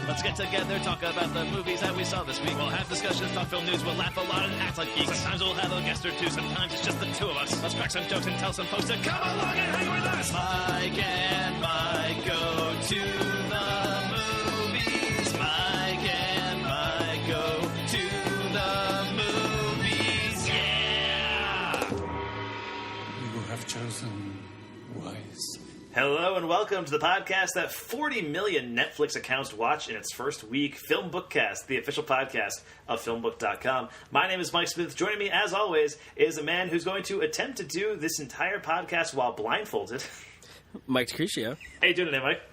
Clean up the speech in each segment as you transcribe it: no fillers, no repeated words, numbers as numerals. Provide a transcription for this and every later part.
Let's get together, talk about the movies that we saw this week. We'll have discussions, talk film news, we'll laugh a lot and act like geeks. Sometimes we'll have a guest or two, sometimes it's just the two of us. Let's crack some jokes and tell some folks to come along and hang with us. Mike and Mike go to the movies. Mike and Mike go to the movies. Yeah! You have chosen wise. Hello and welcome to the podcast that 40 million Netflix accounts watch in its first week, FilmBookCast, the official podcast of FilmBook.com. My name is Mike Smith. Joining me, as always, is a man who's going to attempt to do this entire podcast while blindfolded. Mike Decrecio. How you doing today, Mike?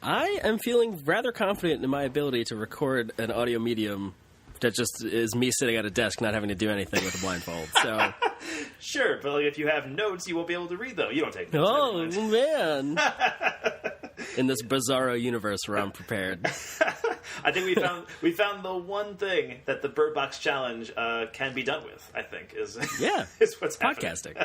I am feeling rather confident in my ability to record an audio medium that just is me sitting at a desk not having to do anything with a blindfold. So, sure, but if you have notes, you won't be able to read them. You don't take notes. Oh, man. In this bizarro universe where I'm prepared. I think we found the one thing that the Bird Box Challenge can be done with, I think, is what's happening. Podcasting.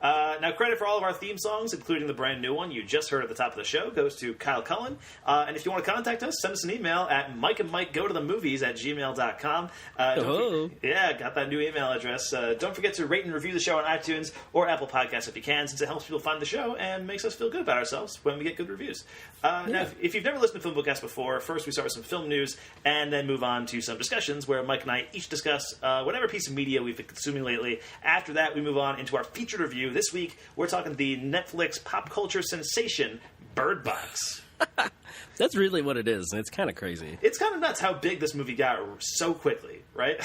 Now, credit for all of our theme songs, including the brand new one you just heard at the top of the show, goes to Kyle Cullen. And if you want to contact us, send us an email at mikeandmikegotothemovies@gmail.com. Got that new email address. Don't forget to rate and review the show on iTunes or Apple Podcasts if you can, since it helps people find the show and makes us feel good about ourselves when we get good reviews. Now, if you've never listened to FilmBookCast before, first we start with some film news and then move on to some discussions where Mike and I each discuss whatever piece of media we've been consuming lately. After that, we move on into our featured review. This week, we're talking the Netflix pop culture sensation, Bird Box. That's really what it is, and it's kind of crazy. It's kind of nuts how big this movie got so quickly, right?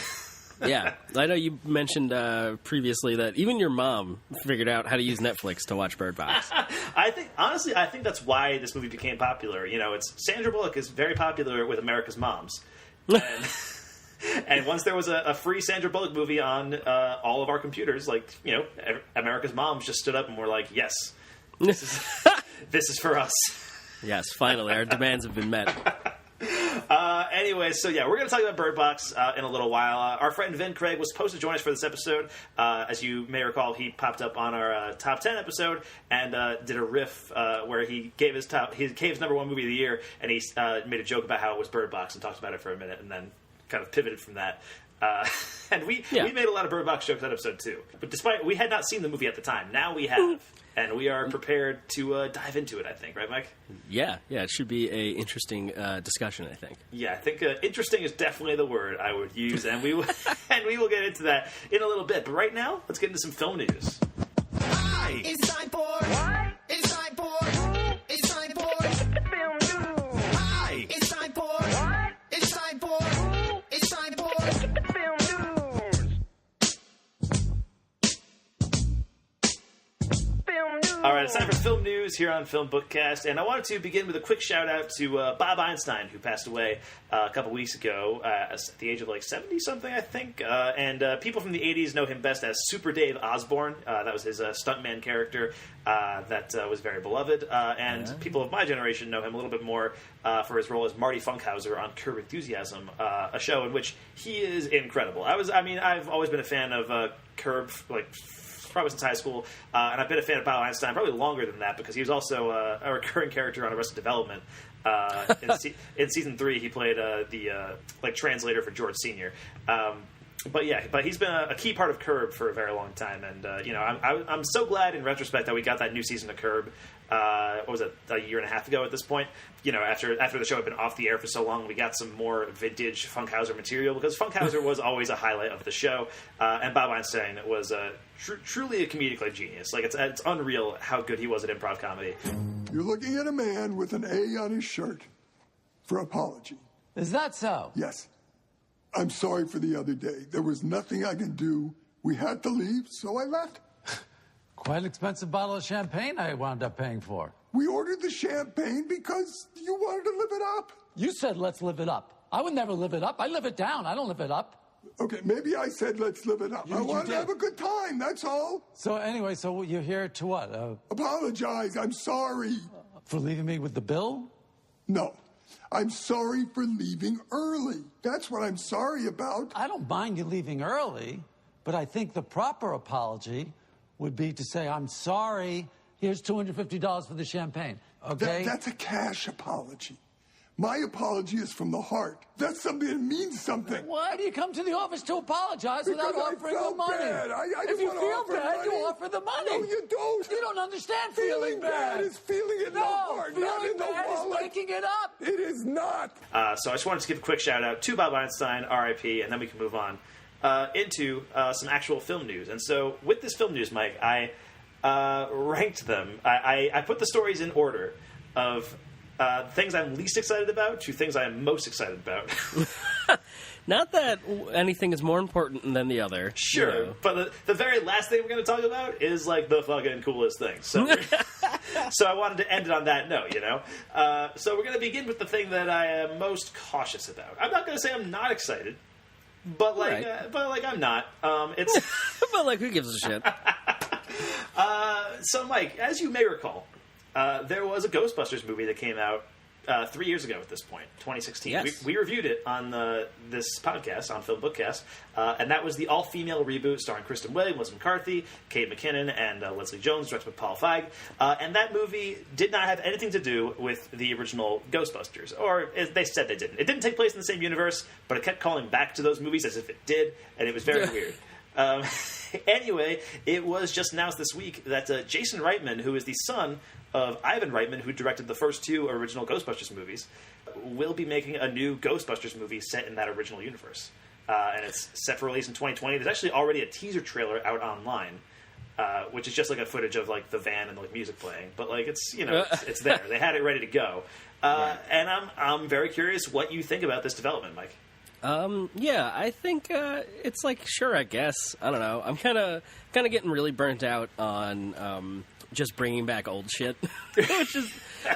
Yeah. I know you mentioned previously that even your mom figured out how to use Netflix to watch Bird Box. I think that's why this movie became popular. You know, it's Sandra Bullock is very popular with America's moms. And once there was a free Sandra Bullock movie on all of our computers, America's moms just stood up and were like, yes, this is for us. Yes, finally, our demands have been met. Anyway, so yeah, we're going to talk about Bird Box in a little while. Our friend Vin Craig was supposed to join us for this episode. As you may recall, he popped up on our top 10 episode and did a riff where he gave his number one movie of the year, and he made a joke about how it was Bird Box and talked about it for a minute, and then kind of pivoted from that. And we made a lot of Bird Box jokes that episode too. But despite we had not seen the movie at the time, now we have. And we are prepared to dive into it, I think. Right, Mike? Yeah. It should be an interesting discussion, I think. Yeah, I think interesting is definitely the word I would use, and we will get into that in a little bit. But right now, let's get into some film news. Hi! It's time for... What? It's time for... It's time for... Film news! Hi! It's time for... What? It's time for... It's time for... Film news! All right, it's time for film news here on FilmBookCast, and I wanted to begin with a quick shout-out to Bob Einstein, who passed away a couple weeks ago at the age of 70-something, I think, and people from the 80s know him best as Super Dave Osborne. That was his stuntman character that was very beloved, and people of my generation know him a little bit more for his role as Marty Funkhauser on Curb Enthusiasm, a show in which he is incredible. I've always been a fan of Curb, probably since high school, and I've been a fan of Bob Einstein probably longer than that because he was also a recurring character on Arrested Development. In season 3, he played the translator for George Sr. But he's been a key part of Curb for a very long time, and I'm so glad in retrospect that we got that new season of Curb. What was it, a year and a half ago at this point? After the show had been off the air for so long, we got some more vintage Funkhauser material because Funkhauser was always a highlight of the show, and Bob Einstein was truly a comedic genius. It's unreal how good he was at improv comedy. You're looking at a man with an A on his shirt for apology. Is that so? Yes. I'm sorry for the other day. There was nothing I could do. We had to leave, so I left. Quite an expensive bottle of champagne I wound up paying for. We ordered the champagne because you wanted to live it up. You said let's live it up. I would never live it up. I live it down. I don't live it up. Okay, maybe I said let's live it up. I wanted to have a good time, that's all. So anyway, you're here to what? Apologize, I'm sorry. For leaving me with the bill? No. I'm sorry for leaving early. That's what I'm sorry about. I don't mind you leaving early, but I think the proper apology would be to say, I'm sorry, here's $250 for the champagne, okay? That's a cash apology. My apology is from the heart. That's something that means something. Why do you come to the office to apologize without Because I offering the felt money? bad. I If just you wanna feel offer bad, money. you offer the money. No, you don't. You don't understand Feeling bad is feeling it in the No, heart, not feeling in the bad wallet. is making it up. It is not. So I just wanted to give a quick shout out to Bob Einstein, R.I.P., and then we can move on into some actual film news. And so with this film news, Mike, I ranked them. I put the stories in order of things I'm least excited about to things I am most excited about. Not that anything is more important than the other. Sure, you know. but the very last thing we're going to talk about is like the fucking coolest thing. So, so I wanted to end it on that note, you know. So we're going to begin with the thing that I am most cautious about. I'm not going to say I'm not excited, but like, Right. I'm not. It's But, like, who gives a shit? so, Mike, as you may recall, there was a Ghostbusters movie that came out 3 years ago at this point, 2016. Yes. We reviewed it on this podcast, on FilmBookCast, and that was the all-female reboot starring Kristen Wiig, Melissa McCarthy, Kate McKinnon, and Leslie Jones, directed by Paul Feig. And that movie did not have anything to do with the original Ghostbusters, or they said they didn't. It didn't take place in the same universe, but it kept calling back to those movies as if it did, and it was very weird. Anyway, it was just announced this week that Jason Reitman, who is the son of Ivan Reitman, who directed the first two original Ghostbusters movies, will be making a new Ghostbusters movie set in that original universe. And it's set for release in 2020. There's actually already a teaser trailer out online, which is just like a footage of like the van and like music playing. But like it's it's there. They had it ready to go. And I'm very curious what you think about this development, Mike. Yeah, I think it's like, sure, I guess. I don't know. I'm kind of getting really burnt out on just bringing back old shit, which is,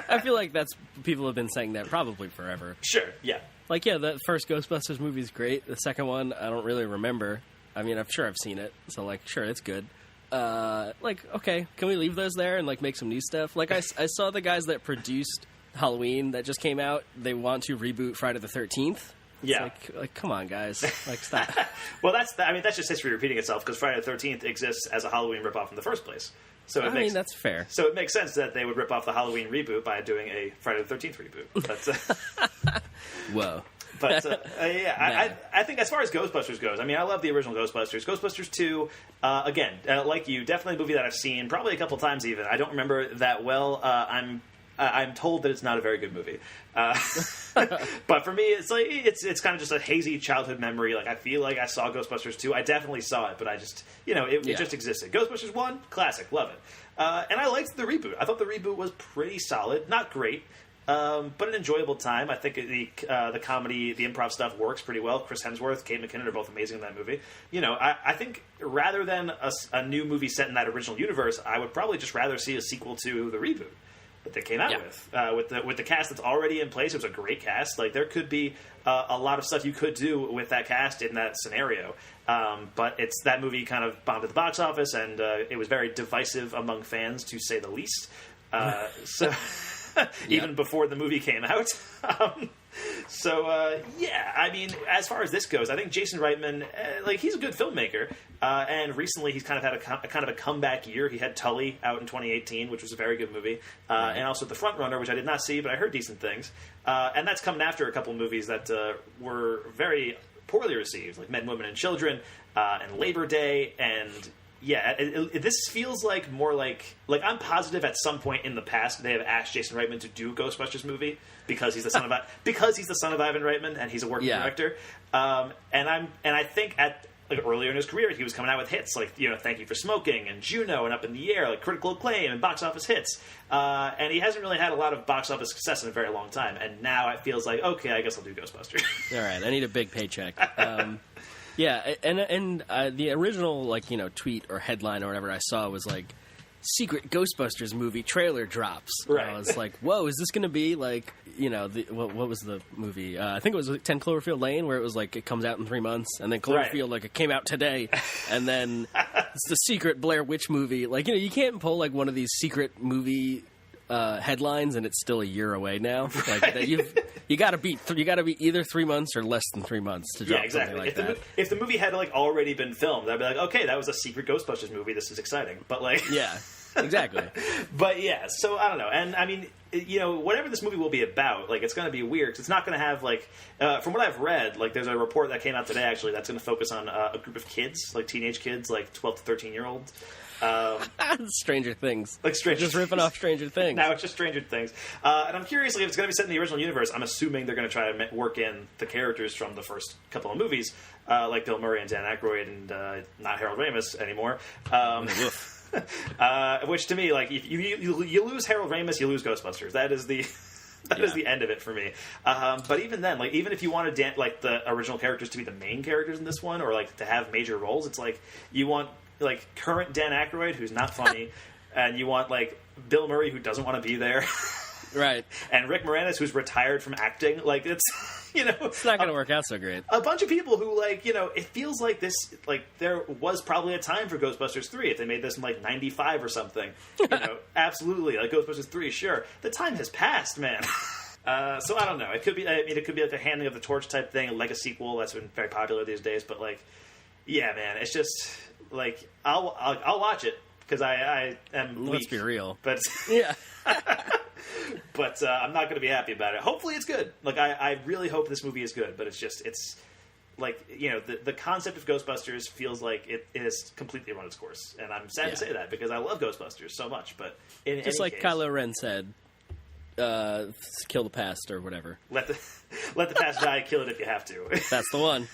I feel like people have been saying that probably forever. Sure, yeah. Like, yeah, the first Ghostbusters movie is great. The second one, I don't really remember. I mean, I'm sure I've seen it, so like, sure, it's good. Like, okay, can we leave those there and like make some new stuff? Like, I saw the guys that produced Halloween that just came out. They want to reboot Friday the 13th. Yeah. Like, come on, guys. Like, stop. Well, that's just history repeating itself, because Friday the 13th exists as a Halloween ripoff in the first place. So I mean, that's fair. So it makes sense that they would rip off the Halloween reboot by doing a Friday the 13th reboot. That's, Whoa. but yeah, I think as far as Ghostbusters goes, I mean, I love the original Ghostbusters. Ghostbusters 2, again, like you, definitely a movie that I've seen probably a couple times even. I don't remember that well. I'm told that it's not a very good movie. But for me, it's like it's kind of just a hazy childhood memory. Like, I feel like I saw Ghostbusters 2. I definitely saw it, but I just, it just existed. Ghostbusters 1, classic, love it. And I liked the reboot. I thought the reboot was pretty solid. Not great, but an enjoyable time. I think the comedy, the improv stuff works pretty well. Chris Hemsworth, Kate McKinnon are both amazing in that movie. I think rather than a new movie set in that original universe, I would probably just rather see a sequel to the reboot that they came out with the cast that's already in place. It was a great cast. Like, there could be a lot of stuff you could do with that cast in that scenario. But that movie kind of bombed at the box office, and it was very divisive among fans, to say the least. So even before the movie came out. Yeah, I mean, as far as this goes, I think Jason Reitman, he's a good filmmaker, and recently he's kind of had a comeback year. He had Tully out in 2018, which was a very good movie, and also The Frontrunner, which I did not see, but I heard decent things, and that's coming after a couple movies that were very poorly received, like Men, Women, and Children, and Labor Day, and yeah, this feels like more like I'm positive at some point in the past they have asked Jason Reitman to do a Ghostbusters movie because he's the son of Ivan Reitman and he's a working director. And I think at earlier in his career he was coming out with hits like Thank You for Smoking and Juno and Up in the Air, like critical acclaim and box office hits. And he hasn't really had a lot of box office success in a very long time. And now it feels like, okay, I guess I'll do Ghostbusters. All right, I need a big paycheck. Yeah, and the original tweet or headline or whatever I saw was like, secret Ghostbusters movie trailer drops. Right. I was like, whoa, is this going to be like, what was the movie? I think it was 10 Cloverfield Lane, where it was like, it comes out in 3 months, and then Cloverfield, it came out today, and then it's the secret Blair Witch movie. You can't pull one of these secret movie headlines, and it's still a year away now. You got to be either 3 months or less than 3 months to drop something like that. If the movie had already been filmed, I'd be like, okay, that was a secret Ghostbusters movie. This is exciting. But Exactly. But yeah, so I don't know. And I mean, whatever this movie will be about, like, it's going to be weird because it's not going to have, like, from what I've read, like, there's a report that came out today, actually, that's going to focus on a group of kids, like teenage kids, like 12 to 13-year-olds. Stranger Things. Like Stranger Just ripping off Stranger Things. Now it's just Stranger Things. And I'm curious, like, if it's going to be set in the original universe, I'm assuming they're going to try to work in the characters from the first couple of movies, like Bill Murray and Dan Aykroyd and not Harold Ramis anymore. Which to me, like, if you lose Harold Ramis, you lose Ghostbusters. That is the is the end of it for me. But even then, like, even if you wanted like the original characters to be the main characters in this one, or like to have major roles, it's like you want like current Dan Aykroyd, who's not funny, and you want like Bill Murray, who doesn't want to be there. Right. And Rick Moranis, who's retired from acting. Like, it's, it's not going to work out so great. A bunch of people who, like, it feels like this, like, there was probably a time for Ghostbusters 3 if they made this in, like, 95 or something. Absolutely. Like, Ghostbusters 3, sure. The time has passed, man. So I don't know. It could be, it could be like a handing of the torch type thing, like a sequel. That's been very popular these days. But, like, yeah, man, it's just, like, I'll watch it because I am weak. Let's be real. But yeah. But I'm not going to be happy about it. Hopefully it's good. Like, I really hope this movie is good, but it's like, the concept of Ghostbusters feels like it has completely run its course. And I'm sad to say that because I love Ghostbusters so much. But in just any like case, Kylo Ren said, kill the past or whatever. Let the past die, kill it if you have to. That's the one.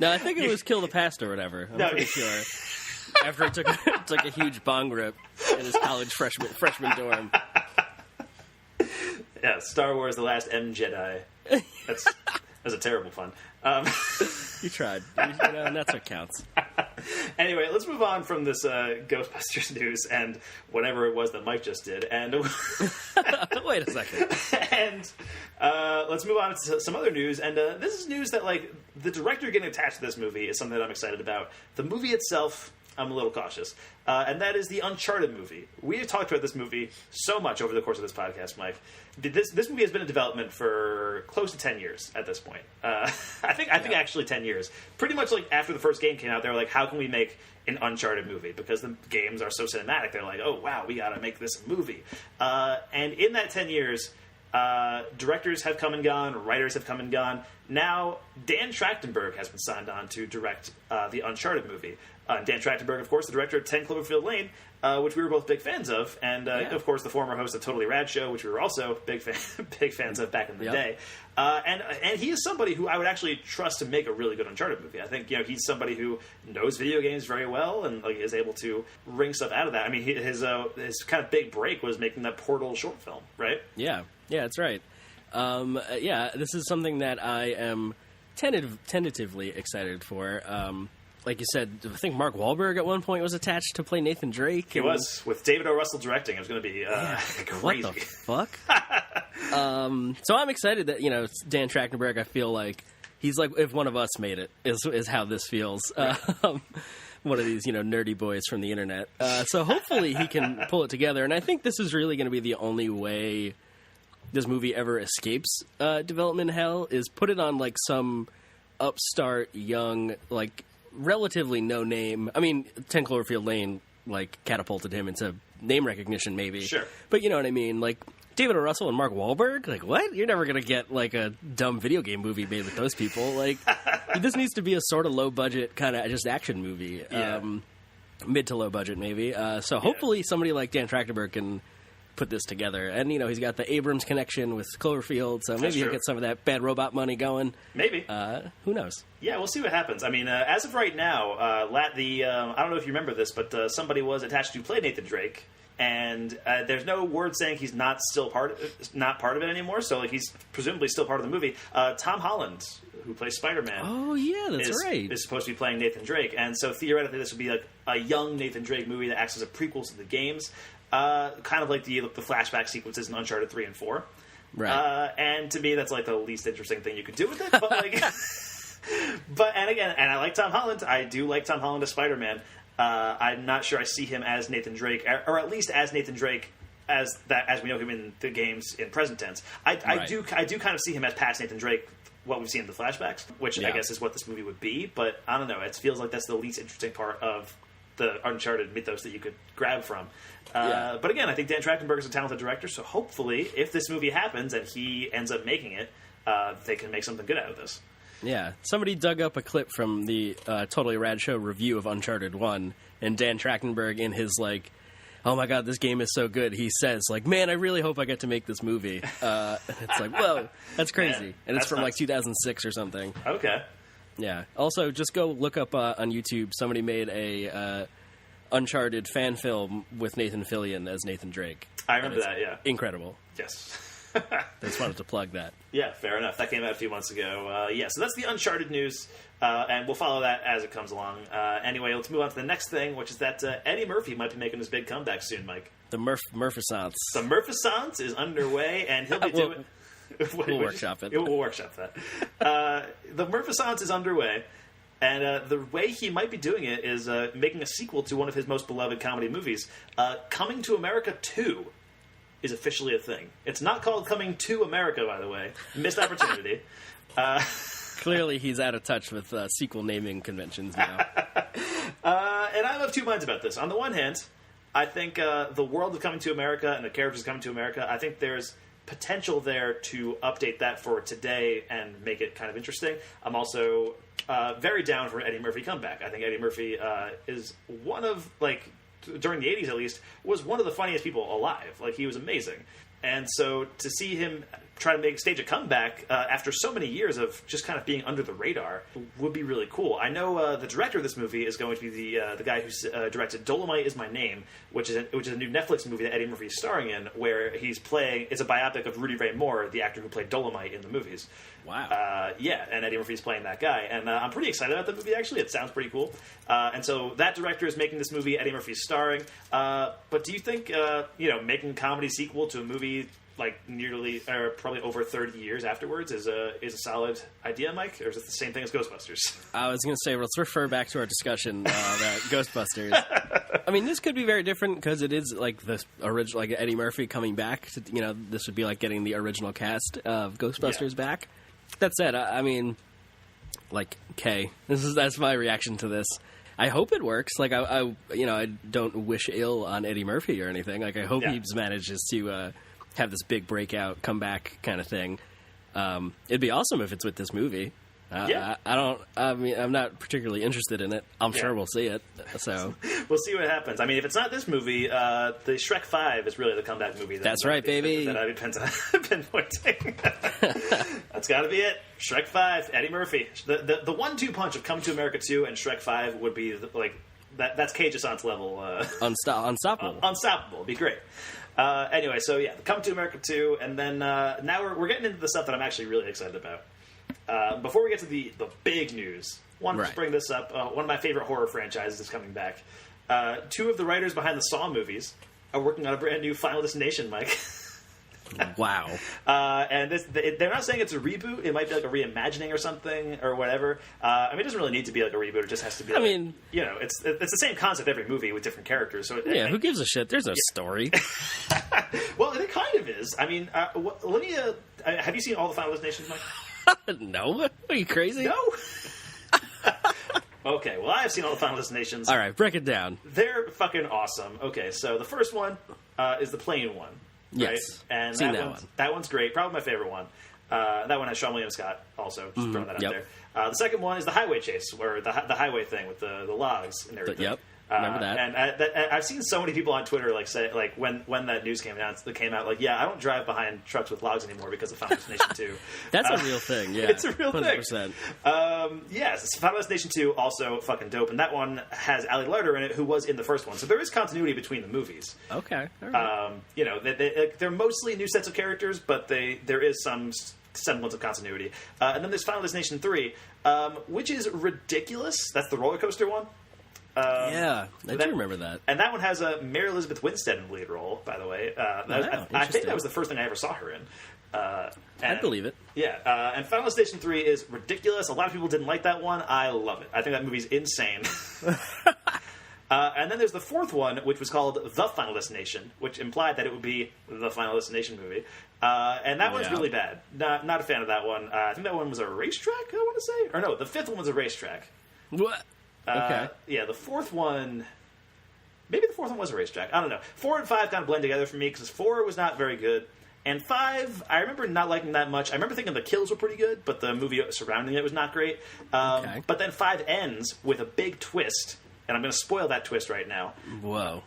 No, I think it was kill the past or whatever. I'm pretty sure. After he took a huge bong rip in his college freshman dorm. Yeah, Star Wars: The Last Jedi. That was a terrible pun. You tried. And that's what counts. Anyway, let's move on from this Ghostbusters news and whatever it was that Mike just did. And wait a second. And let's move on to some other news. And this is news that, like, the director getting attached to this movie is something that I'm excited about. The movie itself, I'm a little cautious. And that is the Uncharted movie. We have talked about this movie so much over the course of this podcast, Mike. This movie has been in development for close to 10 years at this point. I think actually 10 years. Pretty much like after the first game came out, they were like, how can we make an Uncharted movie? Because the games are so cinematic. They're like, oh, wow, we got to make this a movie. And in that 10 years, directors have come and gone, writers have come and gone. Now, Dan Trachtenberg has been signed on to direct the Uncharted movie. Dan Trachtenberg, of course, the director of 10 Cloverfield Lane, which we were both big fans of, and of course the former host of Totally Rad Show, which we were also big fans of back in the day. And he is somebody who I would actually trust to make a really good Uncharted movie. I think he's somebody who knows video games very well and like is able to wring stuff out of that. I mean, his kind of big break was making that Portal short film, right? Yeah, that's right. This is something that I am tentatively excited for. Like you said, I think Mark Wahlberg at one point was attached to play Nathan Drake. He was, with David O. Russell directing. It was going to be crazy. What the fuck? So I'm excited that, Dan Trachtenberg, I feel like he's like, if one of us made it, is how this feels. Right. One of these, nerdy boys from the internet. So hopefully he can pull it together. And I think this is really going to be the only way this movie ever escapes development hell, is put it on like some upstart, young, like, relatively no name. I mean, 10 Cloverfield Lane like catapulted him into name recognition, maybe. Sure. But you know what I mean? Like David O. Russell and Mark Wahlberg. Like what? You're never gonna get like a dumb video game movie made with those people. Like this needs to be a sort of low budget kind of just action movie. Yeah. Mid to low budget maybe. So hopefully somebody like Dan Trachtenberg can put this together. And he's got the Abrams connection with Cloverfield, so maybe he'll get some of that Bad Robot money going. Maybe. Who knows? Yeah, we'll see what happens. I mean, as of right now, I don't know if you remember this, but somebody was attached to play Nathan Drake, and there's no word saying he's not part of it anymore. So like he's presumably still part of the movie. Tom Holland, who plays Spider-Man, oh yeah, that's right, is supposed to be playing Nathan Drake, and so theoretically this would be like a young Nathan Drake movie that acts as a prequel to the games. Kind of like the flashback sequences in Uncharted 3 and 4. Right. And to me, that's like the least interesting thing you could do with it. But like, and I like Tom Holland. I do like Tom Holland as Spider-Man. I'm not sure I see him as Nathan Drake, or at least as Nathan Drake as we know him in the games in present tense. I do kind of see him as past Nathan Drake, what we've seen in the flashbacks, which I guess is what this movie would be. But I don't know. It feels like that's the least interesting part of the Uncharted mythos that you could grab from. But again, I think Dan Trachtenberg is a talented director, so hopefully, if this movie happens and he ends up making it, they can make something good out of this. Yeah, somebody dug up a clip from the Totally Rad Show review of Uncharted 1, and Dan Trachtenberg in his, like, oh my god, this game is so good, he says, like, man, I really hope I get to make this movie. It's like, whoa, that's crazy. Man, and it's that's from, nuts. like, 2006 or something. Okay. Yeah. Also, just go look up on YouTube, somebody made a Uncharted fan film with Nathan Fillion as Nathan Drake. I remember that, yeah. Incredible. Yes. I just wanted to plug that. Yeah, fair enough. That came out a few months ago. So that's the Uncharted news, and we'll follow that as it comes along. Anyway, let's move on to the next thing, which is that Eddie Murphy might be making his big comeback soon, Mike. The Murphisance. The Murphisance is underway, and he'll be doing... We'll workshop it. We'll workshop that. The Murphisance is underway, and the way he might be doing it is making a sequel to one of his most beloved comedy movies. Coming to America 2 is officially a thing. It's not called Coming to America, by the way. Missed opportunity. Clearly, he's out of touch with sequel naming conventions now. And I'm of two minds about this. On the one hand, I think the world of Coming to America and the characters Coming to America, I think there's potential there to update that for today and make it kind of interesting. I'm also very down for Eddie Murphy comeback. I think Eddie Murphy is one of, like, during the 80s at least, was one of the funniest people alive. Like, he was amazing. And so to see him try to stage a comeback after so many years of just kind of being under the radar would be really cool. I know the director of this movie is going to be the guy who directed Dolomite Is My Name, which is a new Netflix movie that Eddie Murphy is starring in, where he's playing... It's a biopic of Rudy Ray Moore, the actor who played Dolomite in the movies. Wow. Yeah, and Eddie Murphy's playing that guy. And I'm pretty excited about the movie, actually. It sounds pretty cool. And so that director is making this movie. Eddie Murphy's starring. But do you think, making a comedy sequel to a movie like nearly, or probably over 30 years afterwards is a solid idea, Mike? Or is it the same thing as Ghostbusters? I was going to say, let's refer back to our discussion about Ghostbusters. I mean, this could be very different because it is like the original, like Eddie Murphy coming back. To, this would be like getting the original cast of Ghostbusters back. That said, I mean, like, okay, that's my reaction to this. I hope it works. Like, I don't wish ill on Eddie Murphy or anything. Like, I hope he manages to have this big breakout, comeback kind of thing. It'd be awesome if it's with this movie. I'm not particularly interested in it. I'm sure we'll see it. So we'll see what happens. I mean, if it's not this movie, the Shrek 5 is really the comeback movie. That's right, baby. That I've been pinpointing. That's got to be it. Shrek 5, Eddie Murphy. The 1-2 punch of Come to America 2 and Shrek 5 would be that's Cage-Assant's level. Unstoppable. Unstoppable. It'd be great. Anyway, so yeah, Come to America 2, and then now we're getting into the stuff that I'm actually really excited about. Before we get to the big news, wanted to bring this up. One of my favorite horror franchises is coming back. Two of the writers behind the Saw movies are working on a brand new Final Destination, Mike. Wow. And they're not saying it's a reboot. It might be like a reimagining or something or whatever. I mean, it doesn't really need to be like a reboot. It just has to be it's the same concept every movie with different characters. So who gives a shit? There's no story. Well, it kind of is. I mean, let me... have you seen all the Final Destinations, Mike? No. Are you crazy? No. Okay, well, I have seen all the Final Destinations. All right, break it down. They're fucking awesome. Okay, so the first one is the plane one. Right? Yes, and seen that one's great. Probably my favorite one. That one has Sean William Scott also. Just throwing that out there. The second one is the highway chase, or the highway thing with the logs and everything. Yep. Remember that? And I've seen so many people on Twitter say when that news came out, I don't drive behind trucks with logs anymore because of Final Destination 2. That's a real thing. Yeah, it's a real 100%. thing. Yes, Final Destination 2 also fucking dope, and that one has Ali Larter in it, who was in the first one. So there is continuity between the movies. Okay. All right. They're mostly new sets of characters, but there is some semblance of continuity. And then there's Final Destination 3, which is ridiculous. That's the roller coaster one. I do remember that. And that one has Mary Elizabeth Winstead in the lead role, by the way. I think that was the first thing I ever saw her in. I believe it. Yeah, and Final Destination 3 is ridiculous. A lot of people didn't like that one. I love it. I think that movie's insane. And then there's the fourth one, which was called The Final Destination, which implied that it would be the Final Destination movie. And that one's really bad. Not a fan of that one. I think that one was a racetrack, I want to say. Or no, the fifth one was a racetrack. What? Okay. The fourth one Maybe the fourth one was a racetrack. I don't know. 4 and 5 kind of blend together for me because 4 was not very good. And 5, I remember not liking that much. I remember thinking the kills were pretty good, but the movie surrounding it was not great. But then 5 ends with a big twist, and I'm going to spoil that twist right now. Whoa.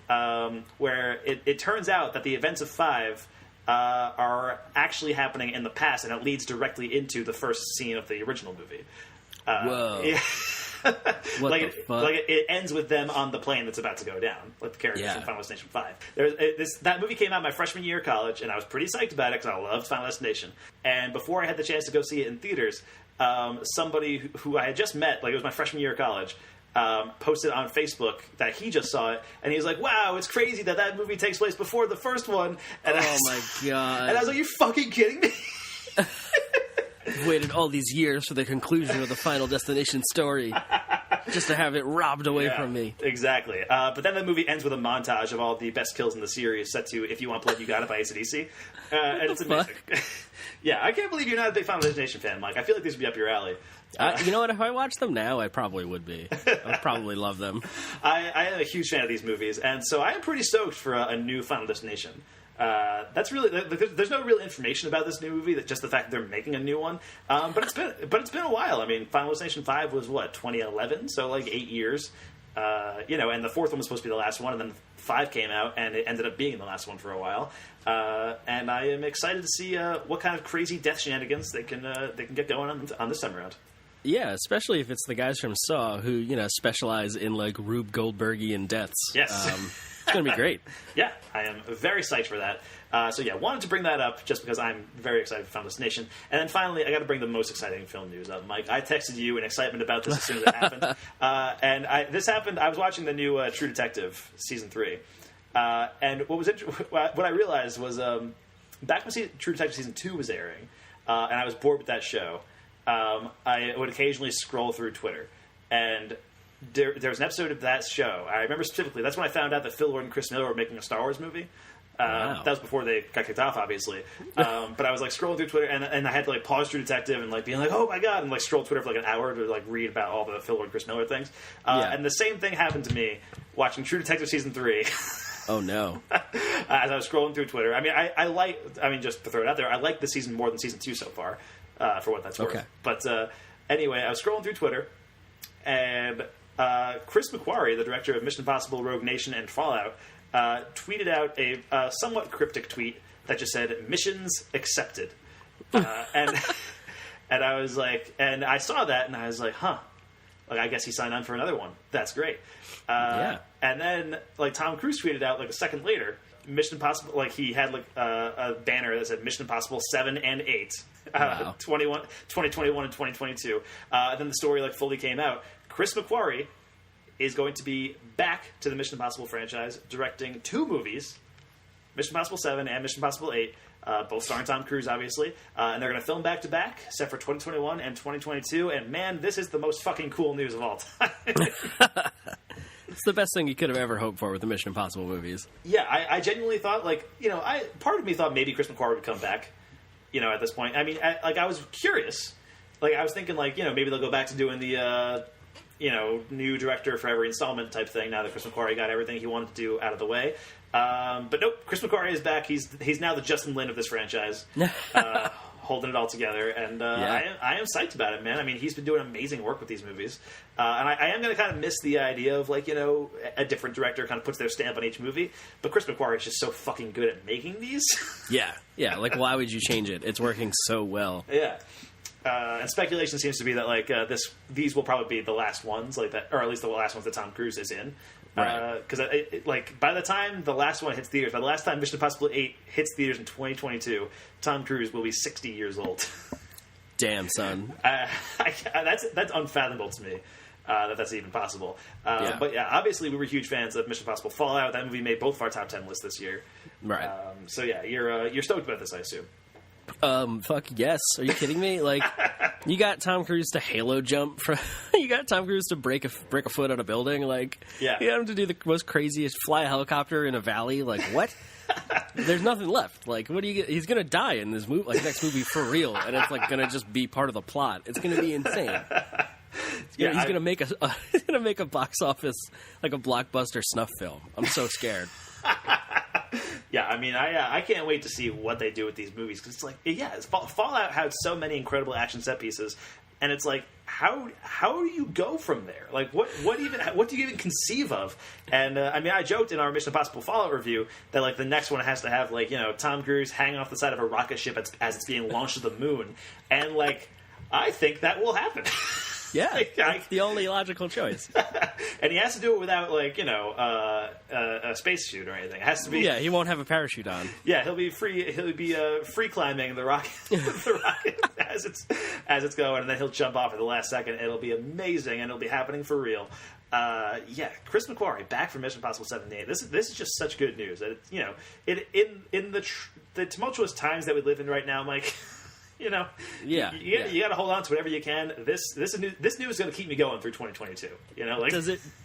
Where it turns out that the events of 5 are actually happening in the past, and it leads directly into the first scene of the original movie. Whoa. Yeah. What the fuck? It ends with them on the plane that's about to go down, like the characters from Final Destination 5. That movie came out my freshman year of college, and I was pretty psyched about it because I loved Final Destination. And before I had the chance to go see it in theaters, somebody who I had just met, like it was my freshman year of college, posted on Facebook that he just saw it, and he was like, "Wow, it's crazy that movie takes place before the first one." And my god! And I was like, "You fucking kidding me?" Waited all these years for the conclusion of the Final Destination story just to have it robbed away from me. Exactly. But then the movie ends with a montage of all the best kills in the series set to If You Want Blood, You Got It by AC/DC. And it's amazing. Yeah, I can't believe you're not a big Final Destination fan, Mike. I feel like these would be up your alley. You know what? If I watched them now, I probably would be. I'd probably love them. I am a huge fan of these movies, and so I am pretty stoked for a new Final Destination. That's really there's no real information about this new movie. That just the fact that they're making a new one. But it's been a while. I mean, Final Destination 5 was 2011, so like 8 years. And the fourth one was supposed to be the last one, and then 5 came out, and it ended up being the last one for a while. And I am excited to see what kind of crazy death shenanigans they can get going on this time around. Yeah, especially if it's the guys from Saw who specialize in like Rube Goldbergian deaths. Yes. It's going to be great. Yeah, I am very psyched for that. Wanted to bring that up just because I'm very excited for Final Destination. And then finally, I got to bring the most exciting film news up, Mike. I texted you in excitement about this as soon as it happened. This happened, I was watching the new True Detective Season 3. And what I realized was back when True Detective Season 2 was airing, and I was bored with that show, I would occasionally scroll through Twitter. And there was an episode of that show. I remember specifically. That's when I found out that Phil Lord and Chris Miller were making a Star Wars movie. Wow. That was before they got kicked off, obviously. But I was like scrolling through Twitter, and I had to like pause True Detective and like being like, "Oh my god!" and like scroll Twitter for like an hour to like read about all the Phil Lord and Chris Miller things. And the same thing happened to me watching True Detective Season 3. Oh no! As I was scrolling through Twitter, I mean, just to throw it out there, I like the season more than Season 2 so far, for what that's worth. Okay. But anyway, I was scrolling through Twitter, and Chris McQuarrie, the director of Mission Impossible, Rogue Nation, and Fallout, tweeted out a somewhat cryptic tweet that just said "missions accepted," and I was like, and I saw that, and I was like, huh, like I guess he signed on for another one. That's great. Yeah. And then like Tom Cruise tweeted out like a second later, Mission Impossible, like he had like a banner that said Mission Impossible 7 and 8, Wow. 2021 and 2022. Then the story like fully came out. Chris McQuarrie is going to be back to the Mission Impossible franchise, directing 2 movies, Mission Impossible 7 and Mission Impossible 8, both starring Tom Cruise, obviously. And they're going to film back-to-back, set for 2021 and 2022. And, man, this is the most fucking cool news of all time. It's the best thing you could have ever hoped for with the Mission Impossible movies. Yeah, I genuinely thought, like, part of me thought maybe Chris McQuarrie would come back, at this point. I mean, I was curious. Like, I was thinking, like, maybe they'll go back to doing the... new director for every installment type thing now that Chris McQuarrie got everything he wanted to do out of the way. But nope, Chris McQuarrie is back. He's now the Justin Lin of this franchise, holding it all together. And I am psyched about it, man. I mean, he's been doing amazing work with these movies. And I am going to kind of miss the idea of, like, a different director kind of puts their stamp on each movie. But Chris McQuarrie is just so fucking good at making these. Yeah. Like, why would you change it? It's working so well. Yeah. And speculation seems to be that like these will probably be the last ones, like that, or at least the last ones that Tom Cruise is in. Because like by the time the last one hits theaters, by the last time Mission Impossible 8 hits theaters in 2022, Tom Cruise will be 60 years old. Damn, son. That's unfathomable to me. That's even possible. But yeah, obviously we were huge fans of Mission Impossible Fallout. That movie made both of our top 10 lists this year. Right. So yeah, you're stoked about this, I assume. Fuck yes. Are you kidding me? Like, you got Tom Cruise to halo jump from. You got Tom Cruise to break a foot on a building. Like, yeah. You got him to do the most craziest fly a helicopter in a valley. Like, what? There's nothing left. Like, what do you get? He's gonna die in this movie, like next movie for real, and it's like gonna just be part of the plot. It's gonna be insane. Yeah, he's gonna make a box office like a blockbuster snuff film. I'm so scared. Yeah, I mean, I can't wait to see what they do with these movies because it's like, Fallout had so many incredible action set pieces, and it's like, how do you go from there? Like, what do you even conceive of? And I mean, I joked in our Mission Impossible Fallout review that like the next one has to have like Tom Cruise hanging off the side of a rocket ship as it's being launched to the moon, and like I think that will happen. Yeah, that's the only logical choice. And he has to do it without, like, a spacesuit or anything. It has to be. Yeah, he won't have a parachute on. Yeah, he'll be free. He'll be free climbing the rocket, as it's going, and then he'll jump off at the last second. It'll be amazing, and it'll be happening for real. Chris McQuarrie back from Mission Impossible 7 and 8. This is just such good news. That in the tumultuous times that we live in right now, Mike. You got to hold on to whatever you can. This news is going to keep me going through 2022.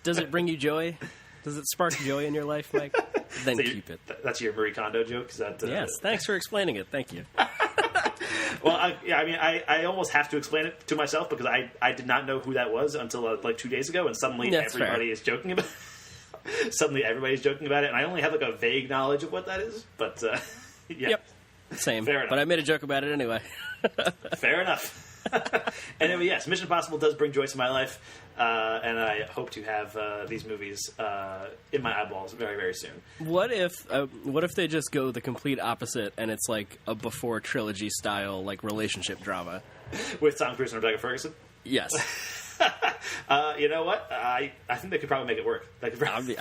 Does it bring you joy? Does it spark joy in your life, Mike? Then so keep it. That's your Marie Kondo joke. Is that, yes. Thanks for explaining it. Thank you. Well, I almost have to explain it to myself because I did not know who that was until like 2 days ago, and suddenly everybody is joking about. Suddenly everybody's joking about it, and I only have like a vague knowledge of what that is. But yeah. Yep. Same. Fair enough. But I made a joke about it anyway. Fair enough. Anyway, yes, Mission Impossible does bring joy to my life, and I hope to have these movies in my eyeballs very, very soon. What if they just go the complete opposite, and it's like a before trilogy style like relationship drama with Tom Cruise and Rebecca Ferguson? Yes. You know what? I think they could probably make it work. They could probably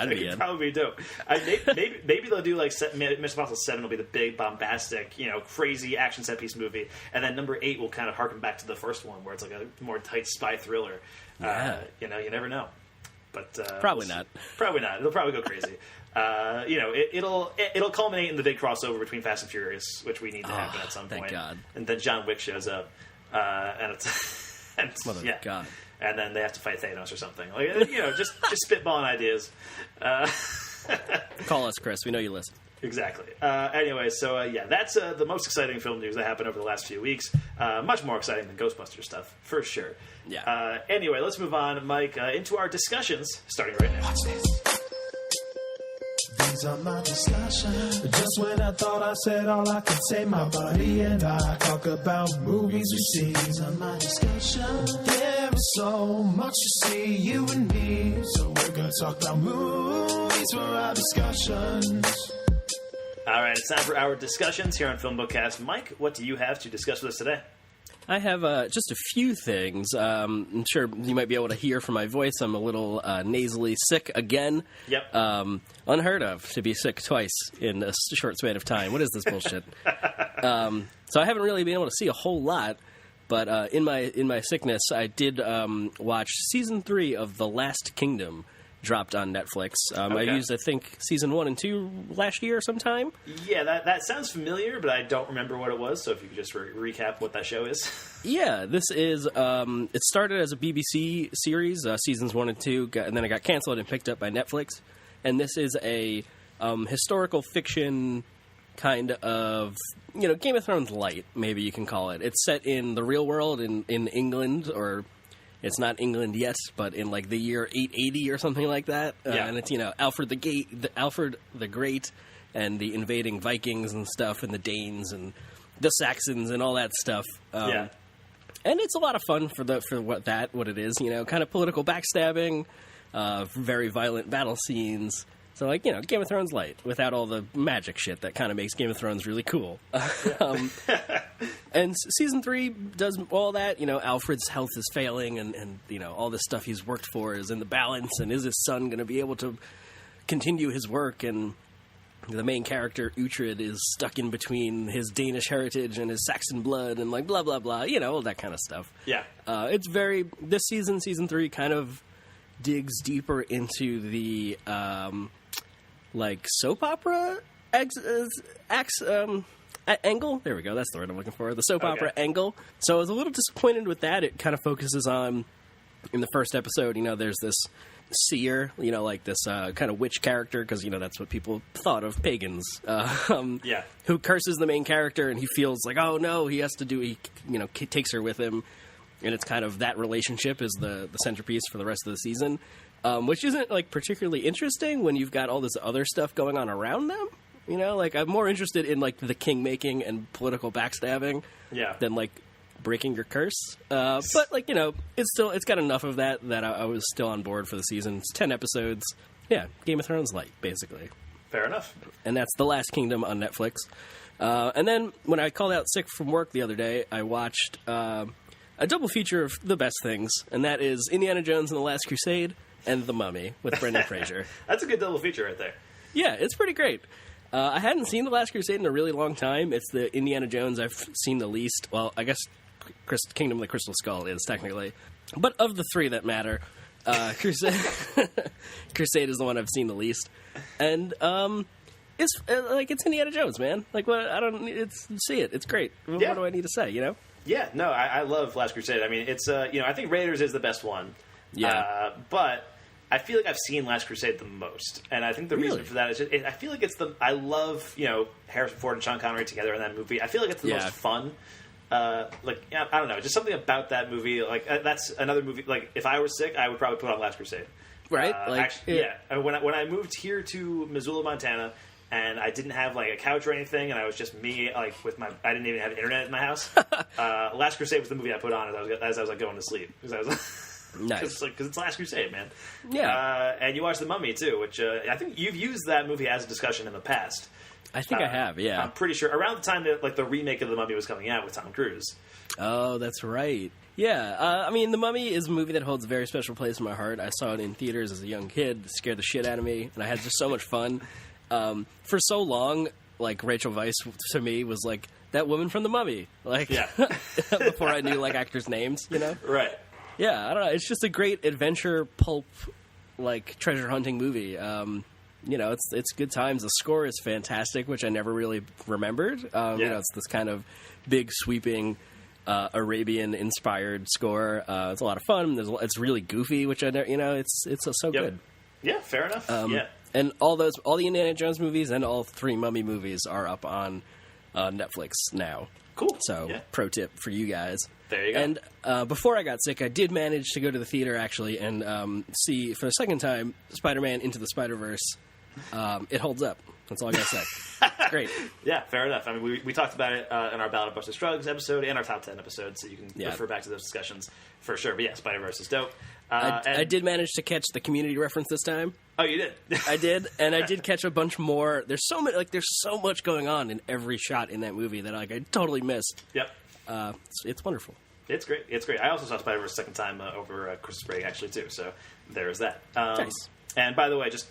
be dope. Maybe they'll do like Mission Impossible 7 will be the big bombastic, crazy action set piece movie, and then number 8 will kind of harken back to the first one where it's like a more tight spy thriller. Yeah. You never know. But probably not. Probably not. It'll probably go crazy. It'll culminate in the big crossover between Fast and Furious, which we need to happen at some point. Thank God. And then John Wick shows up, and it's God. And then they have to fight Thanos or something. Like, just spitballing ideas. Call us, Chris. We know you listen. Exactly. Anyway, so that's the most exciting film news that happened over the last few weeks. Much more exciting than Ghostbusters stuff, for sure. Yeah. Anyway, let's move on, Mike, into our discussions, starting right now. Watch this. These are my discussions. Just when I thought I said all I could say, my buddy and I talk about movies we see. These are my discussions. There is so much to see, you and me. So we're gonna talk about movies for our discussions. All right, it's time for our discussions here on FilmBookCast. Mike, what do you have to discuss with us today? I have just a few things. I'm sure you might be able to hear from my voice. I'm a little nasally sick again. Yep. Unheard of to be sick twice in a short span of time. What is this bullshit? So I haven't really been able to see a whole lot. But in my sickness, I did watch season 3 of The Last Kingdom. Dropped on Netflix. I used, I think, season 1 and 2 last year sometime. Yeah, that sounds familiar, but I don't remember what it was, so if you could just recap what that show is. Yeah, this is, it started as a BBC series, seasons 1 and 2, and then it got canceled and picked up by Netflix. And this is a historical fiction kind of, Game of Thrones light, maybe you can call it. It's set in the real world in England, or... It's not England yet, but in like the year 880 or something like that. And it's, Alfred the Great and the invading Vikings and stuff and the Danes and the Saxons and all that stuff. And it's a lot of fun for what it is, kind of political backstabbing, very violent battle scenes. So, Game of Thrones light, without all the magic shit that kind of makes Game of Thrones really cool. And season 3 does all that. Alfred's health is failing, and all this stuff he's worked for is in the balance, and is his son going to be able to continue his work? And the main character, Uhtred, is stuck in between his Danish heritage and his Saxon blood, and blah, blah, blah, all that kind of stuff. Yeah. It's this season 3, kind of digs deeper into the... soap opera angle. There we go. That's the word I'm looking for. The soap opera angle. So I was a little disappointed with that. It kind of focuses on, in the first episode, there's this seer, this kind of witch character, because, that's what people thought of pagans, who curses the main character, and he feels like, oh no, he has to he takes her with him. and it's kind of that relationship is the centerpiece for the rest of the season, which isn't like particularly interesting when you've got all this other stuff going on around them. You know, like I'm more interested in like the king making and political backstabbing than like breaking your curse. But like, you know, it's got enough of that I was still on board for the season. It's 10 episodes. Yeah, Game of Thrones light, basically. Fair enough. And that's The Last Kingdom on Netflix. And then when I called out sick from work the other day, I watched a double feature of the best things, and that is Indiana Jones and the Last Crusade and The Mummy with Brendan Fraser. That's a good double feature right there. Yeah, it's pretty great. I hadn't seen The Last Crusade in a really long time. It's the Indiana Jones I've seen the least. Well, I guess Kingdom of the Crystal Skull is technically. But of the three that matter, Crusade is the one I've seen the least. And it's Indiana Jones, man. Like, what? See it. It's great. What do I need to say, you know? Yeah, no, I love Last Crusade. I mean, it's, I think Raiders is the best one. Yeah. But I feel like I've seen Last Crusade the most, and I think the reason for that is I feel like I love Harrison Ford and Sean Connery together in that movie. I feel like it's the most fun. I don't know, just something about that movie. Like that's another movie. Like if I was sick, I would probably put on Last Crusade. Right? When I moved here to Missoula, Montana, and I didn't have like a couch or anything, and I was just me I didn't even have internet in my house. Last Crusade was the movie I put on as I was like going to sleep because I was. Nice. Because it's Last Crusade, man. Yeah. And you watched The Mummy, too, which I think you've used that movie as a discussion in the past. I think I have, yeah. I'm pretty sure. Around the time that like the remake of The Mummy was coming out with Tom Cruise. Oh, that's right. Yeah. I mean, The Mummy is a movie that holds a very special place in my heart. I saw it in theaters as a young kid. It scared the shit out of me, and I had just so much fun. For so long, like, Rachel Weisz, to me, was like, that woman from The Mummy. Like, before I knew, like, actors' names, you know? Right. Yeah, I don't know. It's just a great adventure pulp, like treasure hunting movie. It's good times. The score is fantastic, which I never really remembered. It's this kind of big, sweeping, Arabian-inspired score. It's a lot of fun. It's really goofy, which I never. It's so good. Yeah, fair enough. And all the Indiana Jones movies and all 3 Mummy movies are up on Netflix now. Cool. So, pro tip for you guys. There you go. And before I got sick, I did manage to go to the theater, actually, and see, for the second time, Spider-Man Into the Spider-Verse. It holds up. That's all I gotta say. It's great. Yeah, fair enough. I mean, we talked about it in our Ballad of Buster Scruggs episode and our Top 10 episode, so you can refer back to those discussions for sure. But yeah, Spider-Verse is dope. I did manage to catch the Community reference this time. Oh, you did? I did, and I did catch a bunch more. There's so much going on in every shot in that movie that I totally missed. Yep. It's wonderful. It's great. It's great. I also saw Spider-Verse a second time over Christmas break, actually, too. So there is that. Nice. And by the way, just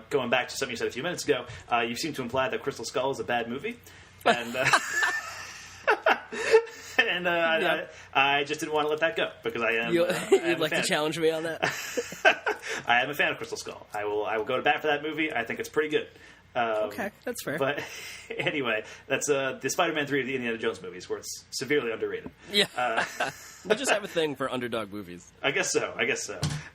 going back to something you said a few minutes ago, you seem to imply that Crystal Skull is a bad movie. And I just didn't want to let that go because I am. You'd like to challenge me on that? I am a fan of Crystal Skull. I will go to bat for that movie. I think it's pretty good. Okay, that's fair. But anyway, that's the Spider-Man 3 of the Indiana Jones movies, where it's severely underrated. Yeah. We just have a thing for underdog movies. I guess so.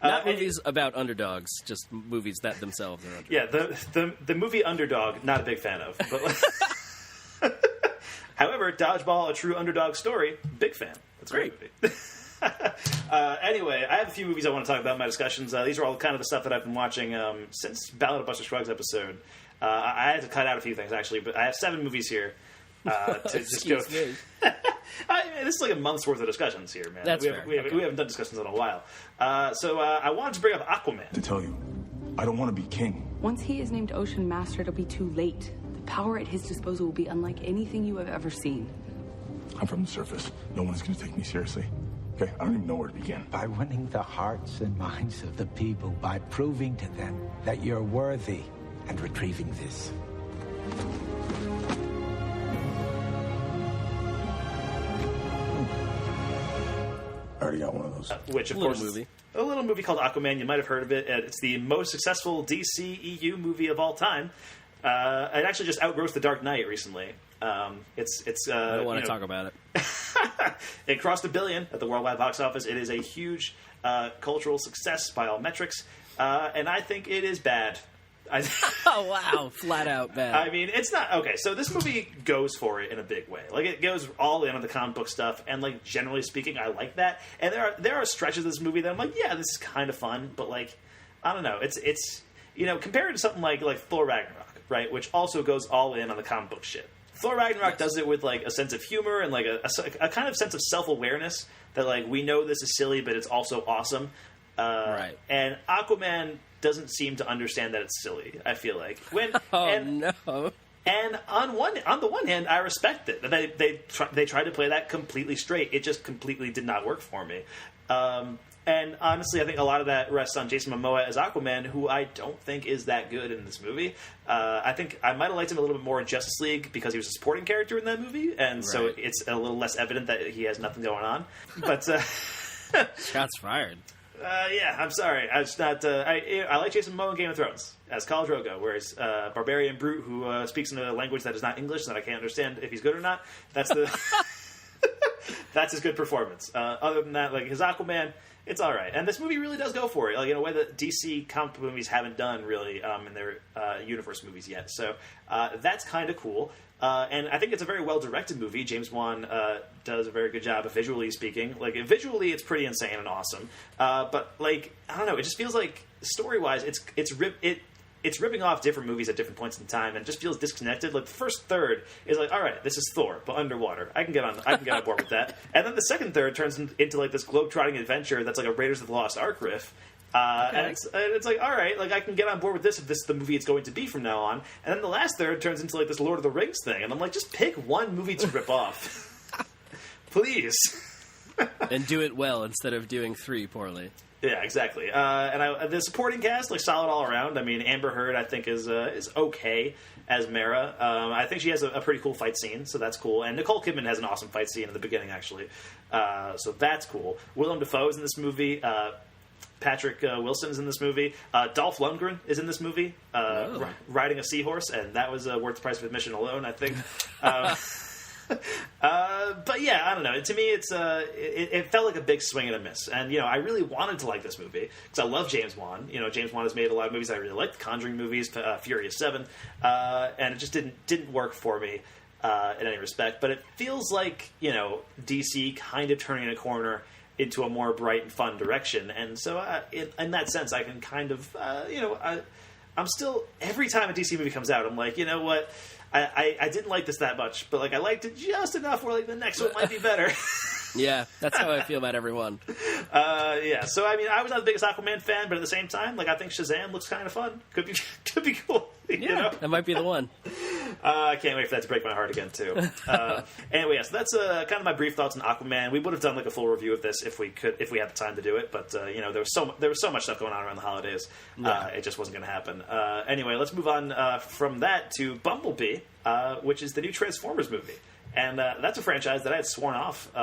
Not movies about underdogs, just movies that themselves are underdogs. Yeah, the movie Underdog, not a big fan of. But however, Dodgeball, a true underdog story, big fan. That's a great movie. Anyway, I have a few movies I want to talk about in my discussions. These are all kind of the stuff that I've been watching since Ballad of Buster Scruggs episode. I had to cut out a few things, actually, but I have 7 movies here to just go through. This is like a month's worth of discussions here, man. That's fair. We haven't done discussions in a while. So I wanted to bring up Aquaman. To tell you, I don't want to be king. Once he is named Ocean Master, it'll be too late. The power at his disposal will be unlike anything you have ever seen. I'm from the surface. No one is going to take me seriously. Okay, I don't even know where to begin. By winning the hearts and minds of the people, by proving to them that you're worthy and retrieving this. I already got one of those. Which, of course, is a little movie called Aquaman. You might have heard of it. It's the most successful DC EU movie of all time. It actually just outgrossed The Dark Knight recently. I don't want to talk about it. It crossed $1 billion at the worldwide box office. It is a huge cultural success by all metrics, and I think it is bad. Oh, wow. Flat out bad. I mean, it's not... Okay, so this movie goes for it in a big way. Like, it goes all in on the comic book stuff, and, like, generally speaking, I like that. And there are stretches of this movie that I'm like, yeah, this is kind of fun, but, like, I don't know. It's you know, compared to something like Thor Ragnarok, right, which also goes all in on the comic book shit. Thor Ragnarok does it with, like, a sense of humor and, like, a kind of sense of self-awareness that, like, we know this is silly, but it's also awesome. Right. And Aquaman doesn't seem to understand that it's silly, I feel like. No. And on the one hand, I respect it. They tried to play that completely straight. It just completely did not work for me. And honestly, I think a lot of that rests on Jason Momoa as Aquaman, who I don't think is that good in this movie. I think I might have liked him a little bit more in Justice League because he was a supporting character in that movie, and so it's a little less evident that he has nothing going on. But shots fired. Yeah, I'm sorry. I was not. I like Jason Momoa in Game of Thrones as Khal Drogo, whereas barbarian brute who speaks in a language that is not English that I can't understand if he's good or not. That's his good performance. Other than that, like his Aquaman, it's all right. And this movie really does go for it, like in a way that DC comic book movies haven't done really in their universe movies yet. So that's kind of cool. And I think it's a very well-directed movie. James Wan does a very good job of visually speaking. Like, visually, it's pretty insane and awesome. But, like, I don't know, it just feels like, story-wise, it's ripping off different movies at different points in time, and it just feels disconnected. Like, the first third is like, all right, this is Thor, but underwater. I can get on board with that. And then the second third turns into, like, this globe-trotting adventure that's like a Raiders of the Lost Ark riff. And it's like, all right, like I can get on board with this if this is the movie it's going to be from now on. And then the last third turns into like this Lord of the Rings thing, and I'm like, just pick one movie to rip off, please, and do it well instead of doing three poorly. Yeah, exactly. And the supporting cast, like, solid all around. I mean, Amber Heard, I think, is okay as Mara. I think she has a pretty cool fight scene, so that's cool. And Nicole Kidman has an awesome fight scene in the beginning, actually. So that's cool. Willem Dafoe is in this movie. Patrick Wilson is in this movie. Dolph Lundgren is in this movie, riding a seahorse, and that was worth the price of admission alone, I think. But yeah, I don't know. To me, it felt like a big swing and a miss. And, you know, I really wanted to like this movie because I love James Wan. You know, James Wan has made a lot of movies I really like, the Conjuring movies, Furious 7, and it just didn't work for me in any respect. But it feels like, you know, DC kind of turning a corner into a more bright and fun direction. And so in that sense, I can kind of, you know, I'm still, every time a DC movie comes out, I'm like, you know what, I didn't like this that much, but like I liked it just enough where like the next one might be better. Yeah, that's how I feel about everyone. Yeah, so I mean, I was not the biggest Aquaman fan, but at the same time, like I think Shazam looks kind of fun. Could be cool. Yeah, you know? That might be the one. I can't wait for that to break my heart again too. Anyway, so that's kind of my brief thoughts on Aquaman. We would have done like a full review of this if we had the time to do it, but you know, there was so much stuff going on around the holidays. It just wasn't going to happen. Anyway, let's move on from that to Bumblebee, which is the new Transformers movie. And that's a franchise that I had sworn off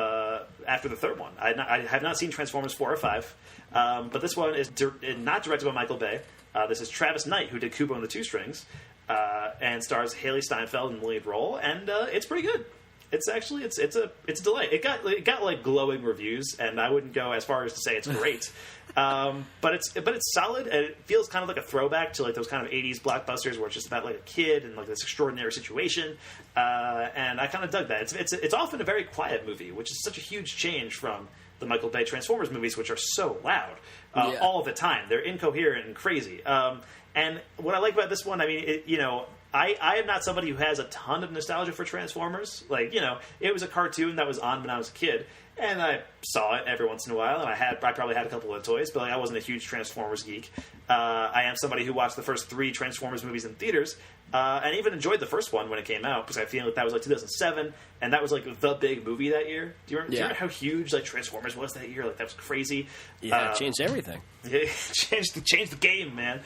after the third one. I have not seen Transformers 4 or 5, but this one is not directed by Michael Bay. This is Travis Knight, who did Kubo and the Two Strings, and stars Haley Steinfeld in the lead role, and it's pretty good. It's actually it's a delight. It got like glowing reviews, and I wouldn't go as far as to say it's great, but it's solid, and it feels kind of like a throwback to like those kind of 80s blockbusters where it's just about like a kid and like this extraordinary situation, and I kind of dug that. It's often a very quiet movie, which is such a huge change from the Michael Bay Transformers movies, which are so loud all the time. They're incoherent and crazy. And what I like about this one, I mean, you know, I am not somebody who has a ton of nostalgia for Transformers. Like, you know, it was a cartoon that was on when I was a kid, and I saw it every once in a while, and I probably had a couple of toys, but like I wasn't a huge Transformers geek. I am somebody who watched the first 3 Transformers movies in theaters, and even enjoyed the first one when it came out, because I feel like that was like 2007, and that was like the big movie that year. Do you remember how huge like Transformers was that year? Like that was crazy. Yeah, it changed everything. It changed the game, man.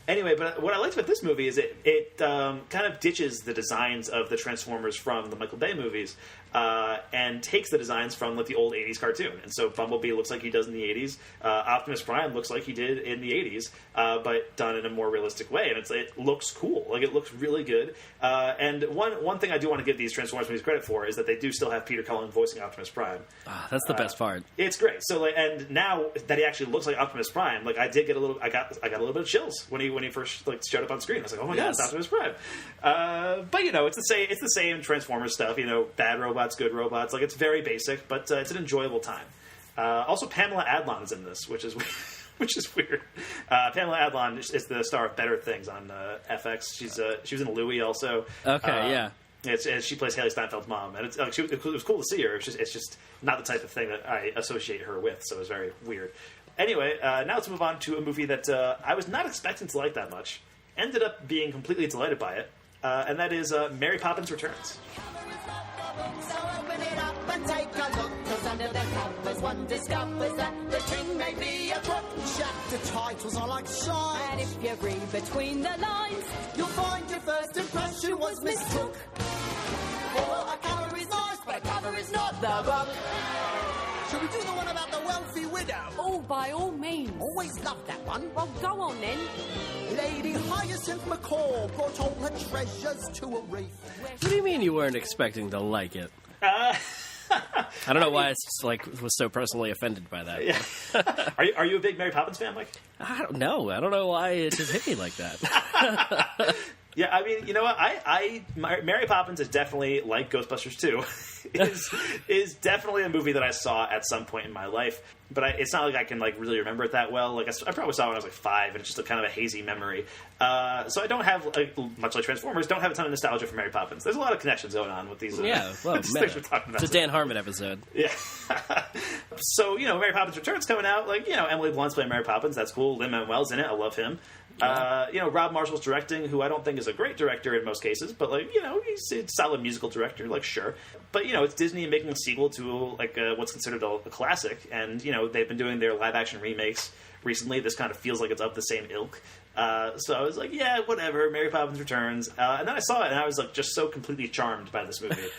Anyway, but what I liked about this movie is it kind of ditches the designs of the Transformers from the Michael Bay movies, and takes the designs from like the old 80s cartoon. And so Bumblebee looks like he does in the 80s. Optimus Prime looks like he did in the 80s, but done in a more realistic way. And it looks cool. Like, it looks really good. And one thing I do want to give these Transformers movies credit for is that they do still have Peter Cullen voicing Optimus Prime. That's the best part. It's great. So, like, and now that he actually looks like Optimus Prime, like, I got a little bit of chills when he first like showed up on screen. I was like, oh my god, it's Optimus Prime. But you know, it's the same Transformers stuff. You know, bad robots, good robots. Like, it's very basic, but it's an enjoyable time. Also, Pamela Adlon is in this, which is weird. Pamela Adlon is the star of Better Things on FX. She was in Louie also. Okay, yeah. She plays Haley Steinfeld's mom, and it was cool to see her. It's just not the type of thing that I associate her with, so it was very weird. Anyway, now let's move on to a movie that I was not expecting to like that much. Ended up being completely delighted by it, and that is Mary Poppins Returns. So open it up and take a look, 'cause under the covers one discovers that the king may be a crook. Chapter titles are like signs, and if you read between the lines, you'll find your first impression was mistook. For a cover is nice, but a cover is not the book. Shall we do the one about the wealthy widow? Oh, by all means. Always loved that one. Well, go on then. Lady Hyacinth McCall brought all her treasures to a reef. What do you mean you weren't expecting to like it? I don't know why I was so personally offended by that. Yeah. Are you a big Mary Poppins fan, Mike? I don't know. I don't know why it just hit me like that. Yeah, I mean, you know what? Mary Poppins is definitely, like Ghostbusters 2, is definitely a movie that I saw at some point in my life. But it's not like I can like really remember it that well. Like I probably saw it when I was like 5, and it's just kind of a hazy memory. So I don't have, much like Transformers, don't have a ton of nostalgia for Mary Poppins. There's a lot of connections going on with these. Yeah, well, things we're talking about. It's a Dan Harmon episode. Yeah. So Mary Poppins Returns coming out. Like Emily Blunt's playing Mary Poppins. That's cool. Lin-Manuel's in it. I love him. Rob Marshall's directing, who I don't think is a great director in most cases, but he's a solid musical director, sure. But it's Disney making a sequel to what's considered a classic, and they've been doing their live action remakes recently. This kind of feels like it's of the same ilk. So I was like, yeah, whatever, Mary Poppins Returns. And then I saw it, and I was just so completely charmed by this movie.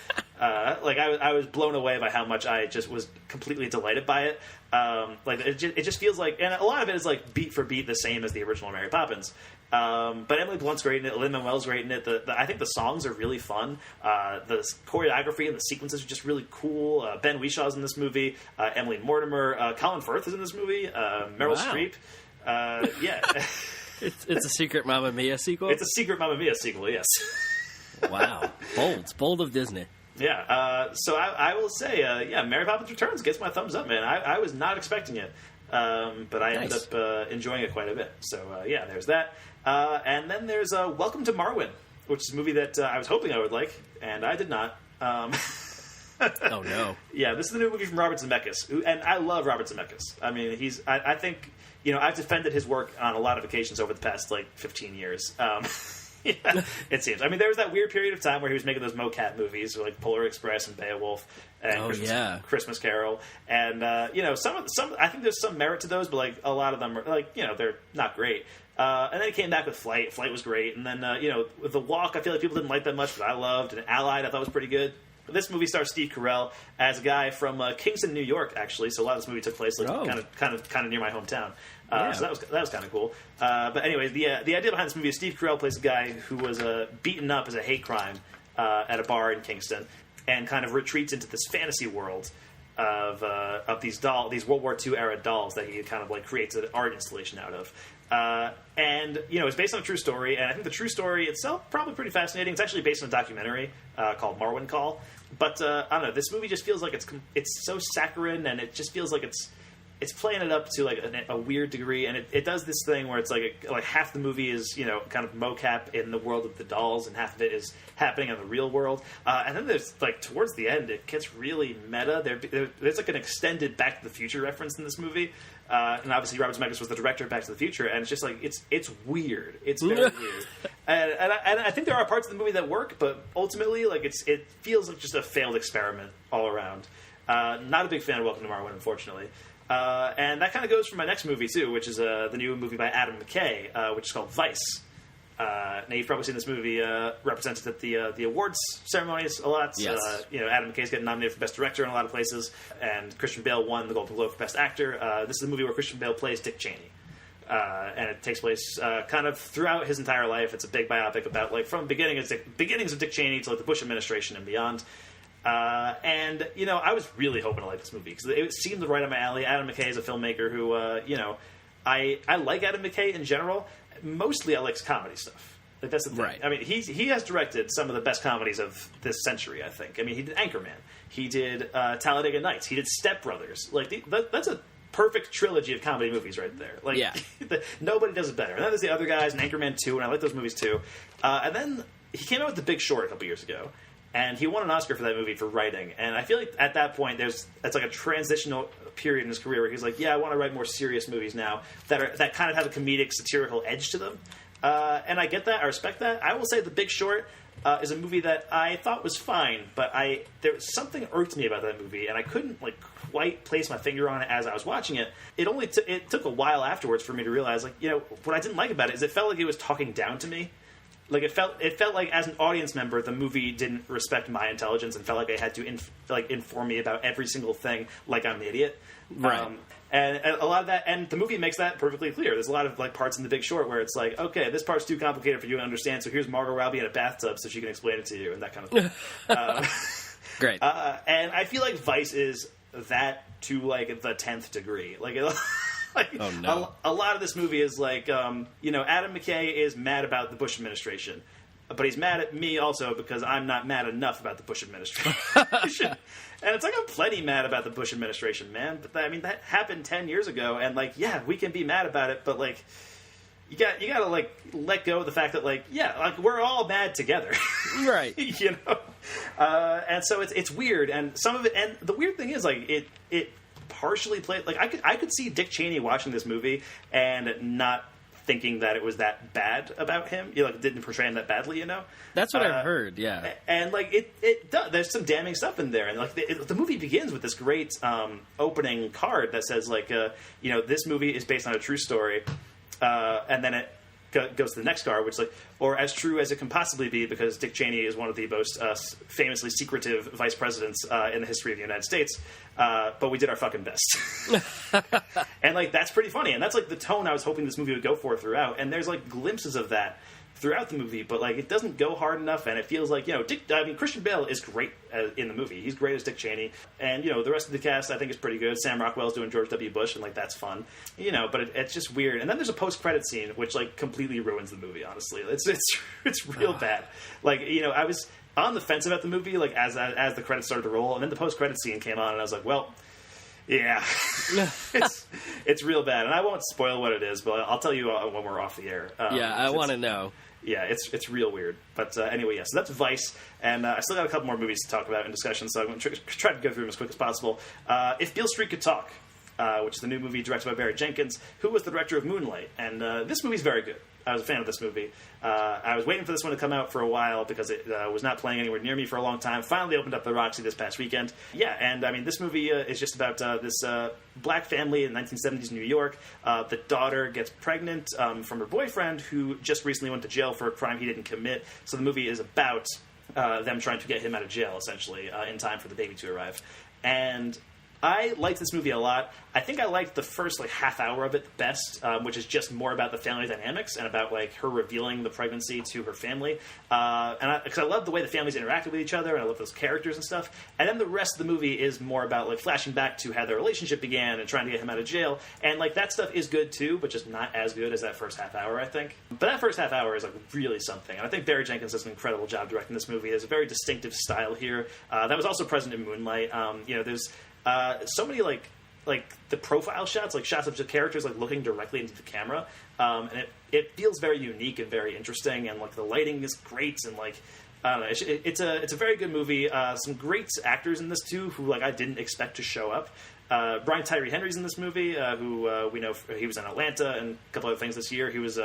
I was blown away by how much I just was completely delighted by it. It just feels like, and a lot of it is beat for beat the same as the original Mary Poppins. But Emily Blunt's great in it. Lin-Manuel's great in it. I think the songs are really fun. The choreography and the sequences are just really cool. Ben Wishaw's in this movie. Emily Mortimer. Colin Firth is in this movie. Meryl Streep. Yeah. It's a secret Mamma Mia sequel? It's a secret Mamma Mia sequel, yes. Wow. Bold of Disney. Yeah, so I will say, Mary Poppins Returns gets my thumbs up, man. I was not expecting it, but I ended up enjoying it quite a bit. So, there's that. And then there's Welcome to Marwen, which is a movie that I was hoping I would like, and I did not. Oh, no. Yeah, this is the new movie from Robert Zemeckis, and I love Robert Zemeckis. I mean, I think, I've defended his work on a lot of occasions over the past, 15 years. Yeah, it seems. I mean, there was that weird period of time where he was making those mocap movies, like Polar Express and Beowulf and Christmas Carol, and some I think there's some merit to those, but a lot of them are they're not great. And then he came back with Flight. Flight was great, and then with The Walk, I feel like people didn't like that much, but I loved. And Allied, I thought was pretty good. This movie stars Steve Carell as a guy from Kingston, New York, actually. So a lot of this movie took place kind of near my hometown. So that was kind of cool. But anyway, the idea behind this movie is Steve Carell plays a guy who was beaten up as a hate crime at a bar in Kingston, and kind of retreats into this fantasy world of these World War II era dolls that he kind of creates an art installation out of. And it's based on a true story, and I think the true story itself probably pretty fascinating. It's actually based on a documentary called Marwen Call. But I don't know, this movie just feels like it's so saccharine, and it just feels like it's playing it up to a weird degree, and it does this thing where it's like half the movie is kind of mocap in the world of the dolls, and half of it is happening in the real world. And then there's towards the end, it gets really meta. There's an extended Back to the Future reference in this movie, and obviously Robert Zemeckis was the director of Back to the Future, and it's just it's weird. It's very weird, and I think there are parts of the movie that work, but ultimately it feels like just a failed experiment all around. Not a big fan of Welcome to Marwen, unfortunately. And that kind of goes for my next movie, too, which is the new movie by Adam McKay, which is called Vice. Now, you've probably seen this movie represented at the awards ceremonies a lot. Yes. Adam McKay's getting nominated for Best Director in a lot of places, and Christian Bale won the Golden Globe for Best Actor. This is a movie where Christian Bale plays Dick Cheney. And it takes place kind of throughout his entire life. It's a big biopic about, like, from beginnings of Dick Cheney to, like, the Bush administration and beyond. And, you know, I was really hoping to like this movie because it seemed right up my alley. Adam McKay is a filmmaker who, you know, I like Adam McKay in general. Mostly I like comedy stuff. Like, that's the thing. Right. I mean, he has directed some of the best comedies of this century, I think. I mean, he did Anchorman. He did Talladega Nights. He did Step Brothers. Like, that's a perfect trilogy of comedy movies right there. Like, yeah. Nobody does it better. And then there's the other guys, and Anchorman 2, and I like those movies too. And then he came out with The Big Short a couple years ago, and he won an Oscar for that movie for writing. And I feel like at that point, it's like a transitional period in his career where he's like, yeah, I want to write more serious movies now that kind of have a comedic, satirical edge to them. And I get that. I respect that. I will say The Big Short is a movie that I thought was fine, but there was something irked me about that movie, and I couldn't like quite place my finger on it as I was watching it. It took a while afterwards for me to realize, like, you know, what I didn't like about it is it felt like it was talking down to me. Like, it felt like, as an audience member, the movie didn't respect my intelligence and felt like I had to inform me about every single thing, like I'm an idiot. Right. And a lot of that, and the movie makes that perfectly clear. There's a lot of, like, parts in The Big Short where it's like, okay, this part's too complicated for you to understand, so here's Margot Robbie in a bathtub so she can explain it to you, and that kind of thing. Great. And I feel like Vice is that to, like, the 10th degree. Like, oh, no. A lot of this movie is like, you know, Adam McKay is mad about the Bush administration, but he's mad at me also because I'm not mad enough about the Bush administration. And it's like, I'm plenty mad about the Bush administration, man. But that happened 10 years ago, and, like, yeah, we can be mad about it, but, like, you gotta like let go of the fact that, like, yeah, like, we're all mad together, right? You know, and so it's weird, and some of it, and the weird thing is, like, it partially played, like, I could see Dick Cheney watching this movie and not thinking that it was that bad about him. You know, like, didn't portray him that badly, you know? That's what I've heard, yeah. And, like, it does. There's some damning stuff in there. And, like, the movie begins with this great opening card that says, like, you know, this movie is based on a true story. And then it goes to the next card, which is like, or as true as it can possibly be, because Dick Cheney is one of the most famously secretive vice presidents in the history of the United States. But we did our fucking best. And, like, that's pretty funny. And that's, like, the tone I was hoping this movie would go for throughout. And there's, like, glimpses of that throughout the movie, but, like, it doesn't go hard enough, and it feels like, you know, Christian Bale is great in the movie. He's great as Dick Cheney, and, you know, the rest of the cast I think is pretty good. Sam Rockwell's doing George W. Bush, and, like, that's fun, you know, but it's just weird. And then there's a post-credit scene which, like, completely ruins the movie. Honestly, it's real bad. Like, you know, I was on the fence about the movie, like, as the credits started to roll, and then the post-credit scene came on, and I was like, well, yeah, it's real bad, and I won't spoil what it is, but I'll tell you when we're off the air. Yeah, I want to know. Yeah, it's real weird. But anyway, yeah, so that's Vice, and I still got a couple more movies to talk about in discussion, so I'm going to try to go through them as quick as possible. If Beale Street Could Talk, which is the new movie directed by Barry Jenkins, who was the director of Moonlight, and this movie's very good. I was a fan of this movie. I was waiting for this one to come out for a while because it was not playing anywhere near me for a long time. Finally opened up the Roxy this past weekend. Yeah, and I mean, this movie is just about this black family in 1970s New York. The daughter gets pregnant from her boyfriend, who just recently went to jail for a crime he didn't commit. So the movie is about them trying to get him out of jail, essentially, in time for the baby to arrive. And I liked this movie a lot. I think I liked the first, like, half hour of it the best, which is just more about the family dynamics and about, like, her revealing the pregnancy to her family. Because I love the way the families interacted with each other, and I love those characters and stuff. And then the rest of the movie is more about, like, flashing back to how their relationship began and trying to get him out of jail. And, like, that stuff is good too, but just not as good as that first half hour, I think. But that first half hour is, like, really something. And I think Barry Jenkins does an incredible job directing this movie. There's a very distinctive style here. That was also present in Moonlight. You know, there's so many, like the profile shots, like shots of the characters, like, looking directly into the camera, and it feels very unique and very interesting, and, like, the lighting is great, and, like, I don't know, it's a very good movie. Some great actors in this too, who, like, I didn't expect to show up. Brian Tyree Henry's in this movie, who we know he was in Atlanta and a couple other things this year. He was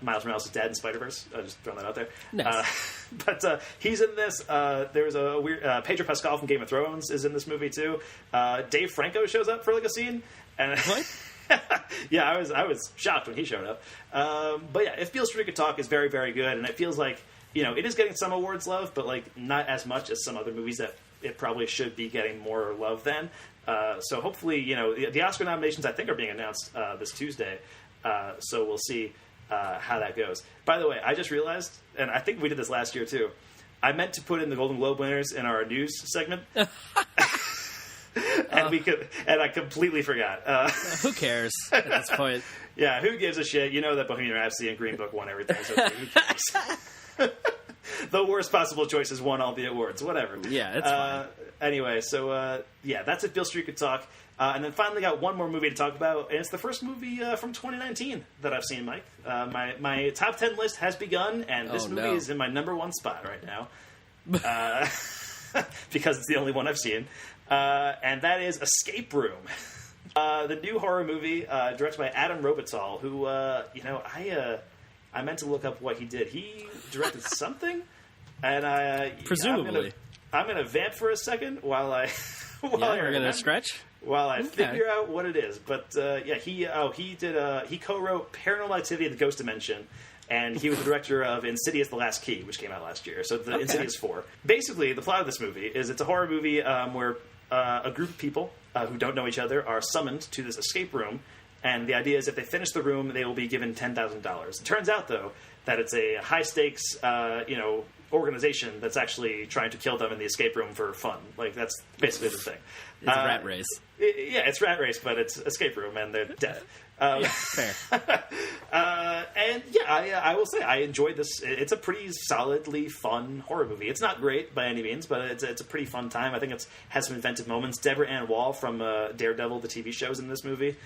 Miles Morales' dad in Spider-Verse. Just throwing that out there. Nice. But he's in this. There's a weird... Pedro Pascal from Game of Thrones is in this movie, too. Dave Franco shows up for, like, a scene. And what? Yeah, I was shocked when he showed up. But yeah, If Beale Street Could Talk is very, very good, and it feels like, it is getting some awards love, but like not as much as some other movies that it probably should be getting more love than. So hopefully, the Oscar nominations I think are being announced this Tuesday. So we'll see how that goes. By the way, I just realized, and I think we did this last year too, I meant to put in the Golden Globe winners in our news segment. And I completely forgot. Who cares at this point? Yeah, who gives a shit? You know that Bohemian Rhapsody and Green Book won everything, so who cares? The worst possible choices won all the awards. Whatever. Yeah, it's fine. Anyway, so that's If Beale Street Could Talk. And then finally got one more movie to talk about, and it's the first movie from 2019 that I've seen, Mike. My top 10 list has begun, and this movie is in my number one spot right now. Because it's the only one I've seen. And that is Escape Room. The new horror movie directed by Adam Robital, who, I meant to look up what he did. He directed something, and presumably. I'm gonna vamp for a second while I you're gonna stretch while I figure out what it is. But he co-wrote Paranormal Activity: The Ghost Dimension. And he was the director of Insidious: The Last Key, which came out last year. So Insidious 4. Basically, the plot of this movie is it's a horror movie where a group of people who don't know each other are summoned to this escape room. And the idea is if they finish the room, they will be given $10,000. It turns out, though, that it's a high-stakes, organization that's actually trying to kill them in the escape room for fun. Like, that's basically the thing. It's a rat race. It's rat race, but it's escape room, and they're dead. Fair. I will say I enjoyed this. It's a pretty solidly fun horror movie. It's not great by any means, but it's a pretty fun time. I think it has some inventive moments. Deborah Ann Wall from Daredevil, the TV show, is in this movie.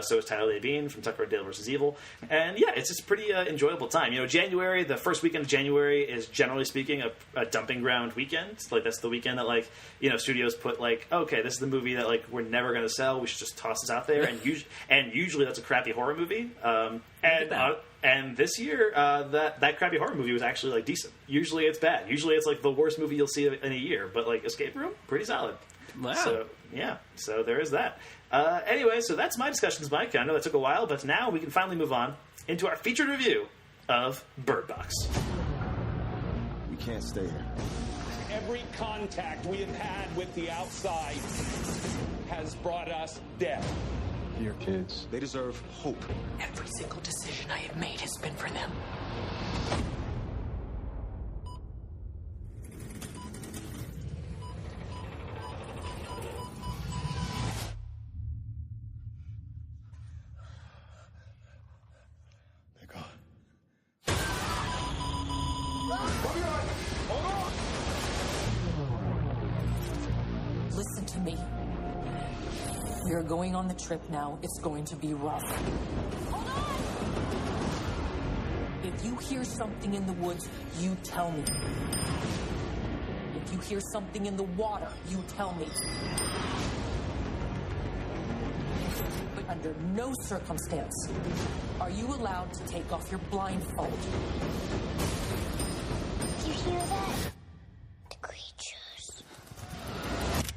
So is Tyler Labine from Tucker and Dale vs. Evil. And yeah, it's just a pretty enjoyable time. January, the first weekend of January is generally speaking a dumping ground weekend. Like that's the weekend that studios put okay, this is the movie that we're never going to sell. We should just toss this out there. And usually that's a crappy horror movie. And this year, that crappy horror movie was actually decent. Usually it's bad. Usually it's the worst movie you'll see in a year. But Escape Room, pretty solid. Wow. So yeah, so there is that. Anyway, so that's my discussions, Mike. I know that took a while, but now we can finally move on into our featured review of Bird Box. We can't stay here. Every contact we have had with the outside has brought us death. Your kids, they deserve hope. Every single decision I have made has been for them. They're gone. Listen to me. We are going on the trip now. It's going to be rough. Hold on! If you hear something in the woods, you tell me. If you hear something in the water, you tell me. But under no circumstance are you allowed to take off your blindfold. Did you hear that? The creatures.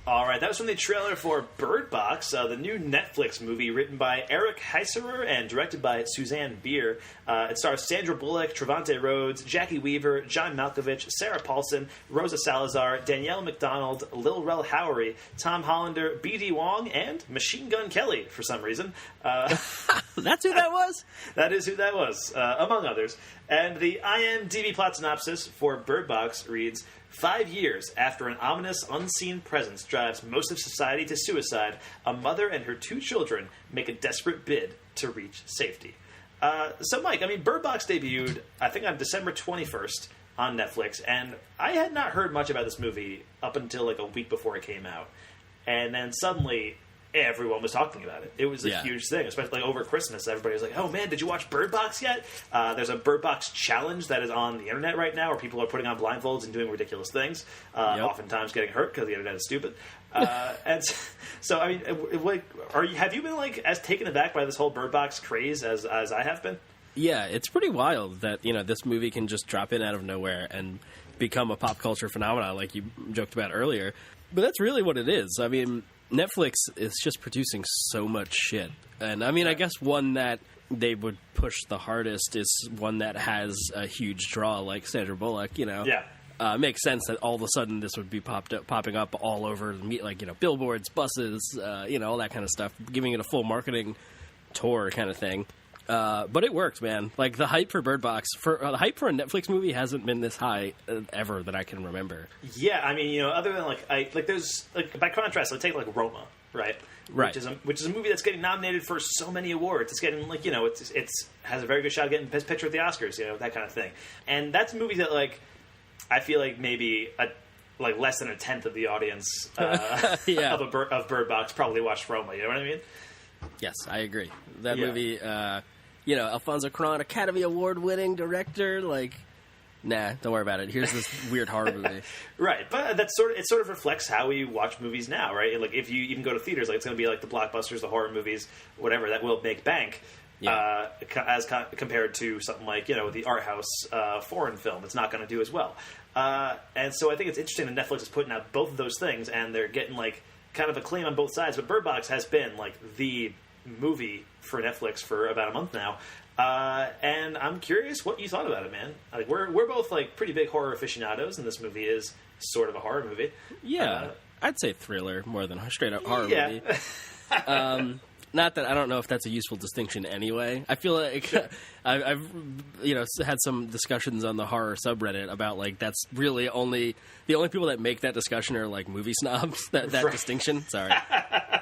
All right, that was from the trailer for Bird Box, the new Netflix movie written by Eric Heiserer and directed by Suzanne Bier. It stars Sandra Bullock, Trevante Rhodes, Jackie Weaver, John Malkovich, Sarah Paulson, Rosa Salazar, Danielle McDonald, Lil Rel Howery, Tom Hollander, B.D. Wong, and Machine Gun Kelly for some reason. That's who that was? That is who that was, among others. And the IMDb plot synopsis for Bird Box reads, 5 years after an ominous, unseen presence drives most of society to suicide, a mother and her 2 children make a desperate bid to reach safety. So, Mike, Bird Box debuted, I think, on December 21st on Netflix, and I had not heard much about this movie up until, a week before it came out. And then suddenly, everyone was talking about it. It was a huge thing, especially over Christmas. Everybody was like, oh man, did you watch Bird Box yet? There's a Bird Box challenge that is on the internet right now where people are putting on blindfolds and doing ridiculous things, oftentimes getting hurt because the internet is stupid. And so, have you been as taken aback by this whole Bird Box craze as I have been? Yeah, it's pretty wild that, this movie can just drop in out of nowhere and become a pop culture phenomenon like you joked about earlier. But that's really what it is. Netflix is just producing so much shit. And I mean, I guess one that they would push the hardest is one that has a huge draw, like Sandra Bullock, you know. Yeah. Makes sense that all of a sudden this would be popping up all over, like, you know, billboards, buses, you know, all that kind of stuff, giving it a full marketing tour kind of thing. But it worked, man. Like, the hype for Bird Box, the hype for a Netflix movie hasn't been this high ever that I can remember. Yeah, I mean, you know, other than there's by contrast, take like Roma, right? Right. Which is a movie that's getting nominated for so many awards. It's getting like, you know, it's has a very good shot of getting Best Picture at the Oscars, you know, that kind of thing. And that's a movie that, like, I feel like maybe less than a tenth of the audience of Bird Box probably watched Roma. You know what I mean? Yes, I agree. That movie, you know, Alfonso Cuarón, Academy Award winning director, like, nah, don't worry about it. Here's this weird horror movie. Right, but it sort of reflects how we watch movies now, right? Like, if you even go to theaters, like, it's going to be like the blockbusters, the horror movies, whatever that will make bank. Yeah. Compared to something like, you know, the art house foreign film, it's not going to do as well. And so I think it's interesting that Netflix is putting out both of those things, and they're getting like kind of acclaim on both sides. But Bird Box has been like the movie for Netflix for about a month now, and I'm curious what you thought about it, man. Like, we're both like pretty big horror aficionados, and this movie is sort of a horror movie. Yeah, I'd say thriller more than a straight up horror movie. Not that I don't know if that's a useful distinction anyway. I feel like I've you know, had some discussions on the horror subreddit about, like, that's really the only people that make that discussion are like movie snobs. That distinction. Sorry,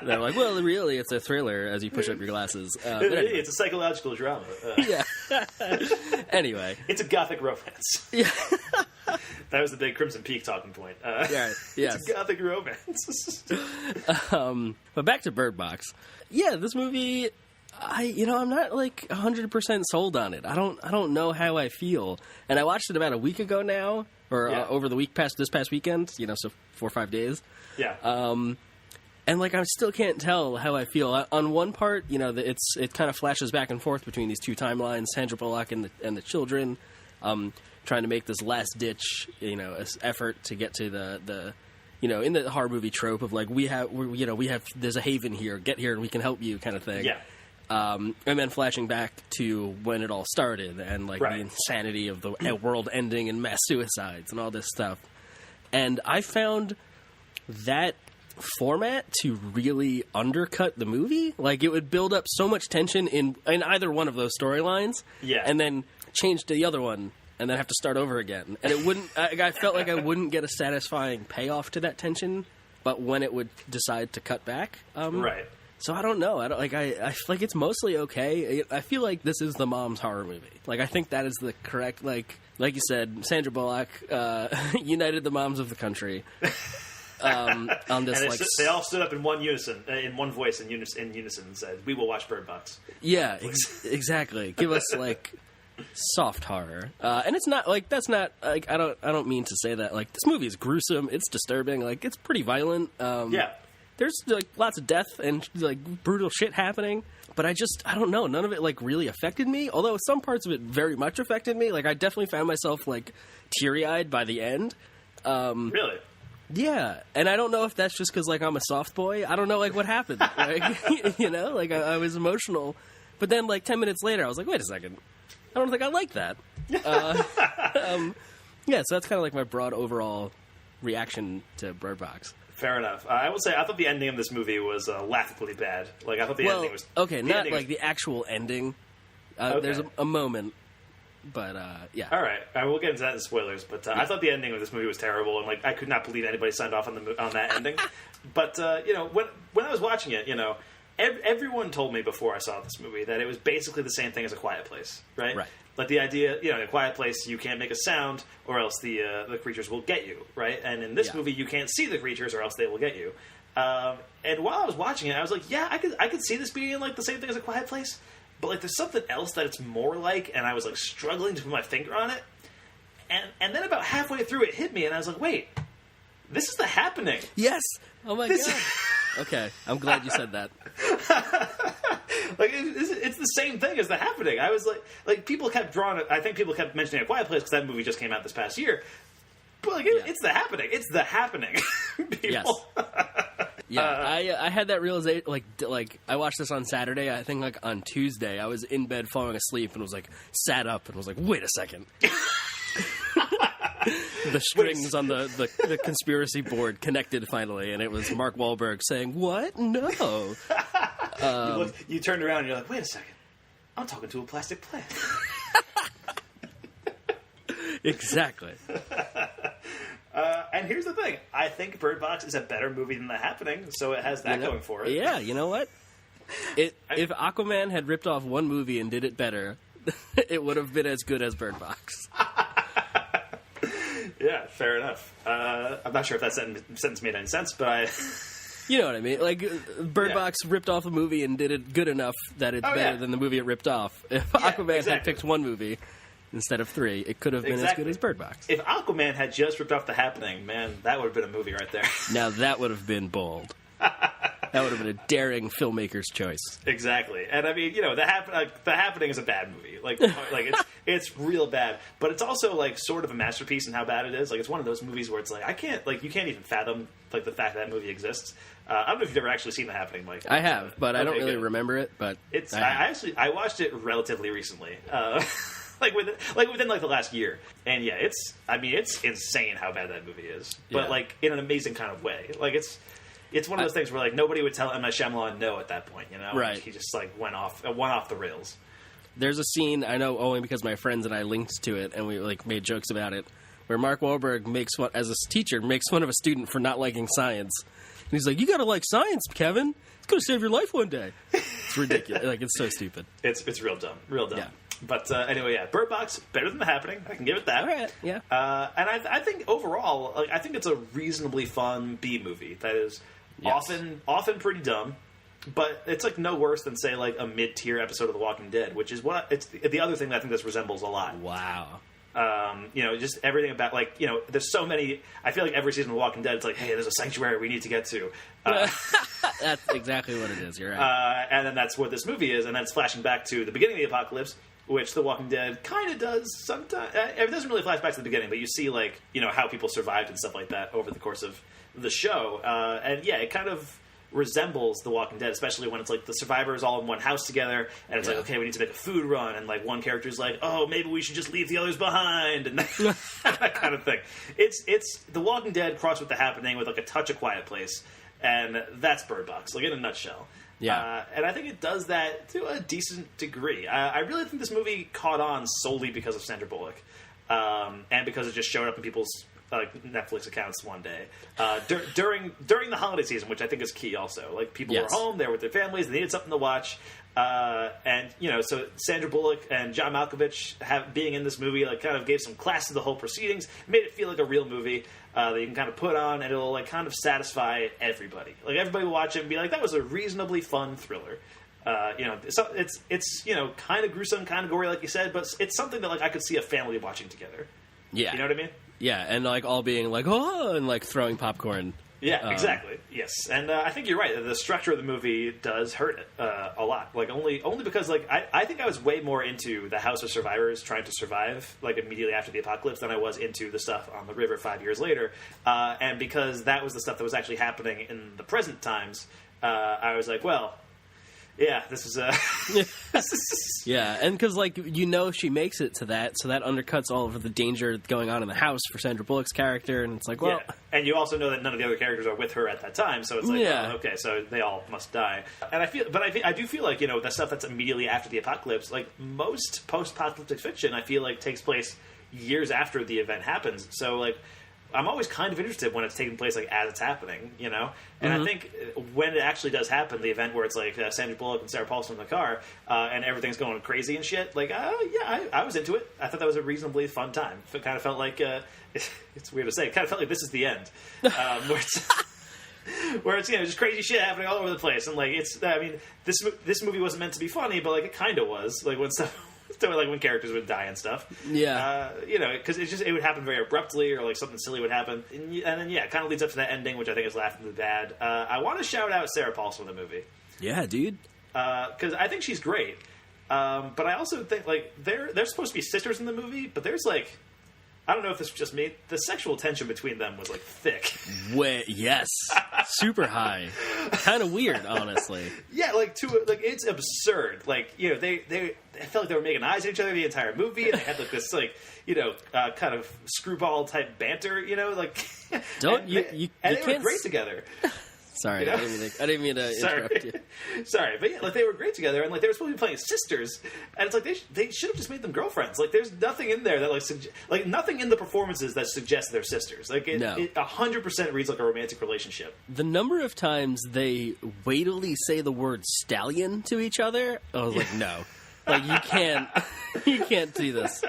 they're like, well, really, it's a thriller as you push up your glasses. But anyway. It's a psychological drama. Yeah. Anyway, it's a gothic romance. Yeah. That was the big Crimson Peak talking point. Yes. It's a gothic romance. But back to Bird Box. Yeah, this movie, I'm not like 100% sold on it. I don't know how I feel. And I watched it about a week ago now, or over the this past weekend, you know, so 4 or 5 days. Yeah. And like, I still can't tell how I feel. On one part, you know, it kind of flashes back and forth between these two timelines, Sandra Bullock and the children, trying to make this last ditch, you know, effort to get to the you know, in the horror movie trope of like, we have there's a haven here, get here and we can help you kind of thing. Yeah. And then flashing back to when it all started and like the insanity of the world ending and mass suicides and all this stuff. And I found that format to really undercut the movie. Like, it would build up so much tension in either one of those storylines. Yeah. And then change to the other one and then have to start over again. And it wouldn't, I felt like I wouldn't get a satisfying payoff to that tension, but when it would decide to cut back. Right. So I don't know. I feel like it's mostly okay. I feel like this is the mom's horror movie. Like, I think that is the correct, like you said, Sandra Bullock, united the moms of the country. On this, and like, they all stood up in one voice, in unison, and said, "We will watch Bird Box." Yeah, exactly. Give us like soft horror, and it's not like that's not like I don't mean to say that like this movie is gruesome. It's disturbing. Like, it's pretty violent. There's like lots of death and like brutal shit happening. But I don't know. None of it like really affected me. Although some parts of it very much affected me. Like, I definitely found myself like teary-eyed by the end. Really? Yeah, and I don't know if that's just because, like, I'm a soft boy. I don't know, like, what happened. Like, you know, like, I was emotional. But then, like, 10 minutes later, I was like, wait a second. I don't think I like that. Yeah, so that's kind of, like, my broad overall reaction to Bird Box. Fair enough. I will say, I thought the ending of this movie was laughably bad. Like, I thought the ending was... Okay, not, like, the actual ending. Okay. There's a moment... But, yeah. All right. We'll get into that in spoilers. But I thought the ending of this movie was terrible, and like I could not believe anybody signed off on that ending. But you know, when I was watching it, you know, everyone told me before I saw this movie that it was basically the same thing as A Quiet Place, right? Right. Like, the idea, you know, in A Quiet Place, you can't make a sound, or else the creatures will get you, right? And in this movie, you can't see the creatures, or else they will get you. And while I was watching it, I was like, yeah, I could see this being like the same thing as A Quiet Place. But, like, there's something else that it's more like, and I was, like, struggling to put my finger on it. And then about halfway through, it hit me, and I was like, wait, this is The Happening. Yes! Oh, my God. Okay, I'm glad you said that. Like, it's the same thing as The Happening. I was like, people kept drawing it. I think people kept mentioning A Quiet Place because that movie just came out this past year. But, like, it's The Happening. It's The Happening. People. Yes. Yeah, I had that realization. Like I watched this on Saturday. I think like on Tuesday, I was in bed falling asleep and was like sat up and was like, wait a second. The strings on the conspiracy board connected finally, and it was Mark Wahlberg saying, "What? No." You turned around and you're like, wait a second. I'm talking to a plastic plant. Exactly. And here's the thing. I think Bird Box is a better movie than The Happening, so it has that going for it. Yeah, you know what? If Aquaman had ripped off one movie and did it better, it would have been as good as Bird Box. Yeah, fair enough. I'm not sure if that sentence made any sense, but You know what I mean? Like, Bird Box ripped off a movie and did it good enough that it's better than the movie it ripped off. If Aquaman had picked one movie instead of three, it could have been as good as Bird Box. If Aquaman had just ripped off The Happening, man, that would have been a movie right there. Now, that would have been bold. That would have been a daring filmmaker's choice. Exactly. And I mean, The Happening is a bad movie. Like it's real bad. But it's also, like, sort of a masterpiece in how bad it is. Like, it's one of those movies where it's like, you can't even fathom, like, the fact that movie exists. I don't know if you've ever actually seen The Happening, Mike. I have, but I don't really remember it. But I watched it relatively recently, within the last year, and it's insane how bad that movie is, but like in an amazing kind of way. Like it's one of those things where like nobody would tell M. Night Shyamalan no at that point, Right? He just like went off the rails. There's a scene I know only because my friends and I linked to it, and we like made jokes about it, where Mark Wahlberg makes fun of a student for not liking science. And he's like, "You gotta like science, Kevin. It's gonna save your life one day." It's ridiculous. Like, it's so stupid. It's real dumb. Yeah. But anyway, Bird Box, better than The Happening. I can give it that. All right, yeah. And I think overall, like, I think it's a reasonably fun B movie that is often pretty dumb, but it's like no worse than, say, like a mid-tier episode of The Walking Dead, which is it's the other thing that I think this resembles a lot. Wow. Just everything about, like, there's so many. I feel like every season of The Walking Dead, it's like, hey, there's a sanctuary we need to get to. That's exactly what it is. You're right. And then that's what this movie is, and that's flashing back to the beginning of the apocalypse, which The Walking Dead kind of does sometimes. It doesn't really flash back to the beginning, but you see, like, how people survived and stuff like that over the course of the show. And it kind of resembles The Walking Dead, especially when it's like the survivors all in one house together, and it's like, okay, we need to make a food run, and like one character's like, oh, maybe we should just leave the others behind, and that kind of thing. It's The Walking Dead crossed with The Happening with like a touch of Quiet Place, and that's Bird Box, like in a nutshell. Yeah. And I think it does that to a decent degree. I really think this movie caught on solely because of Sandra Bullock, and because it just showed up in people's Netflix accounts one day during the holiday season, which I think is key. Also, like, people were home, they were with their families, they needed something to watch, and so Sandra Bullock and John Malkovich being in this movie like kind of gave some class to the whole proceedings, made it feel like a real movie that you can kind of put on, and it'll like kind of satisfy everybody. Like, everybody will watch it and be like, that was a reasonably fun thriller. It's kind of gruesome, kind of gory, like you said, but it's something that like I could see a family watching together. Yeah, you know what I mean? Yeah, and like all being like, oh, and like throwing popcorn. Yeah, exactly. Yes, and I think you're right. The structure of the movie does hurt it a lot. Like only because like I think I was way more into the House of Survivors trying to survive like immediately after the apocalypse than I was into the stuff on the river 5 years later. And because that was the stuff that was actually happening in the present times, I was like, well, yeah, this is yeah, and because like she makes it to that, so that undercuts all of the danger going on in the house for Sandra Bullock's character, and it's like, well, and you also know that none of the other characters are with her at that time, so it's like, well, okay, so they all must die. And I do feel like the stuff that's immediately after the apocalypse, like most post-apocalyptic fiction, I feel like takes place years after the event happens. So like, I'm always kind of interested when it's taking place like as it's happening, And I think when it actually does happen, the event where it's like Sandra Bullock and Sarah Paulson in the car and everything's going crazy and shit, like, I was into it. I thought that was a reasonably fun time. It kind of felt like, it's weird to say, it kind of felt like this is the end. Where it's just crazy shit happening all over the place. And like, this movie wasn't meant to be funny, but like it kind of was. Like when stuff... So, like, when characters would die and stuff. Yeah. Because it would happen very abruptly, or, like, something silly would happen. And then, it kind of leads up to that ending, which I think is laughably bad. I want to shout out Sarah Paulson in the movie. Yeah, dude. Because I think she's great. But I also think, like, they're supposed to be sisters in the movie, but there's, like, I don't know if this was just me. The sexual tension between them was like thick. Yes, super high, kind of weird, honestly. Yeah, it's absurd. Like, you know, they felt like they were making eyes at each other the entire movie, and they had like this kind of screwball type banter. You know, like they were great together. Sorry, you know? I didn't mean to interrupt you. Sorry, but yeah, like they were great together, and like they were supposed to be playing sisters, and it's like they should have just made them girlfriends. Like there's nothing in there that nothing in the performances that suggests they're sisters. Like it 100% reads like a romantic relationship. The number of times they weightily say the word stallion to each other, I was like, no, like you can't do this.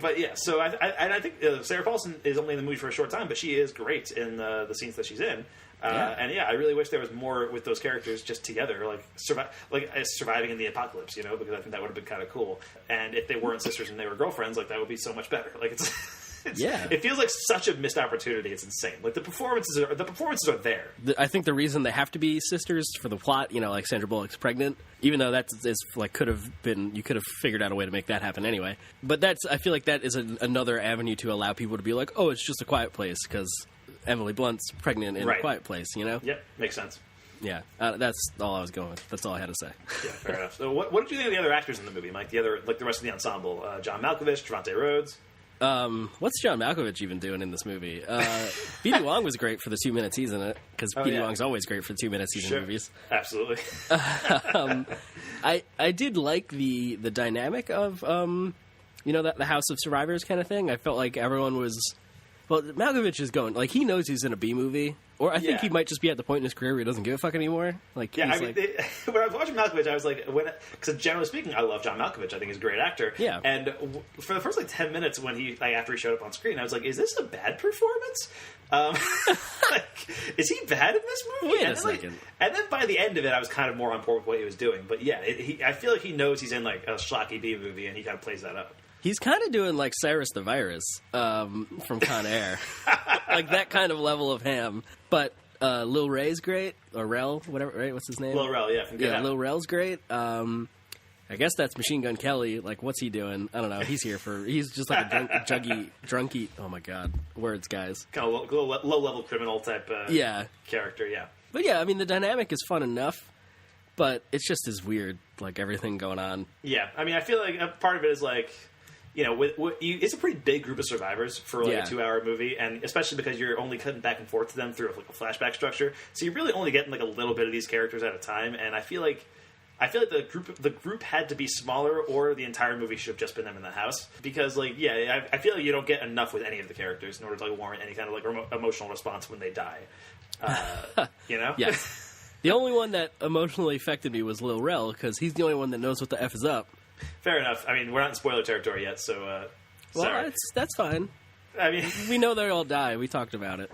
But yeah, so I think Sarah Paulson is only in the movie for a short time, but she is great in the scenes that she's in. And yeah, I really wish there was more with those characters just together, surviving in the apocalypse, you know, because I think that would have been kind of cool. And if they weren't sisters and they were girlfriends, like that would be so much better. Like it feels like such a missed opportunity. It's insane. Like the performances are there. I think the reason they have to be sisters for the plot, you know, like Sandra Bullock's pregnant, even though that is like could have been, you could have figured out a way to make that happen anyway. But I feel like that is another avenue to allow people to be like, oh, it's just A Quiet Place because Emily Blunt's pregnant in A Quiet Place, you know? Yep, makes sense. Yeah, that's all I was going with. That's all I had to say. Yeah, fair enough. So what did you think of the other actors in the movie, Mike? The rest of the ensemble? John Malkovich, Trevante Rhodes? What's John Malkovich even doing in this movie? B.D. Wong was great for the 2 minutes he's in it, because B.D. Wong's always great for the 2 minutes he's in movies. Absolutely. I did like the dynamic of, the House of Survivors kind of thing. I felt like everyone was... Well, Malkovich is going... Like, he knows he's in a B movie. Or I think he might just be at the point in his career where he doesn't give a fuck anymore. Like, yeah, when I was watching Malkovich, I was like... Because generally speaking, I love John Malkovich. I think he's a great actor. Yeah. And for the first, 10 minutes when after he showed up on screen, I was like, is this a bad performance? Is he bad in this movie? Wait a second. And then by the end of it, I was kind of more on board with what he was doing. But yeah, I feel like he knows he's in, a schlocky B movie, and he kind of plays that up. He's kind of doing like Cyrus the Virus from Con Air. Like that kind of level of ham. But Lil Ray's great. Or Rel, whatever, right? What's his name? Lil Rel, yeah. From Get Out. Lil Rel's great. I guess that's Machine Gun Kelly. Like, what's he doing? I don't know. He's just like a drunky. Oh my god. Words, guys. Kind of low-level criminal type character, yeah. But yeah, I mean, the dynamic is fun enough. But it's just as weird, like everything going on. Yeah. I mean, I feel like a part of it is like... it's a pretty big group of survivors for a 2-hour movie, and especially because you're only cutting back and forth to them through a flashback structure, so you're really only getting a little bit of these characters at a time. And I feel like the group had to be smaller, or the entire movie should have just been them in the house. Because I feel like you don't get enough with any of the characters in order to warrant any kind of emotional response when they die. You know? Yes. The only one that emotionally affected me was Lil Rel, because he's the only one that knows what the F is up. Fair enough. I mean, we're not in spoiler territory yet, so sorry. That's fine. I mean, we know they all die. We talked about it.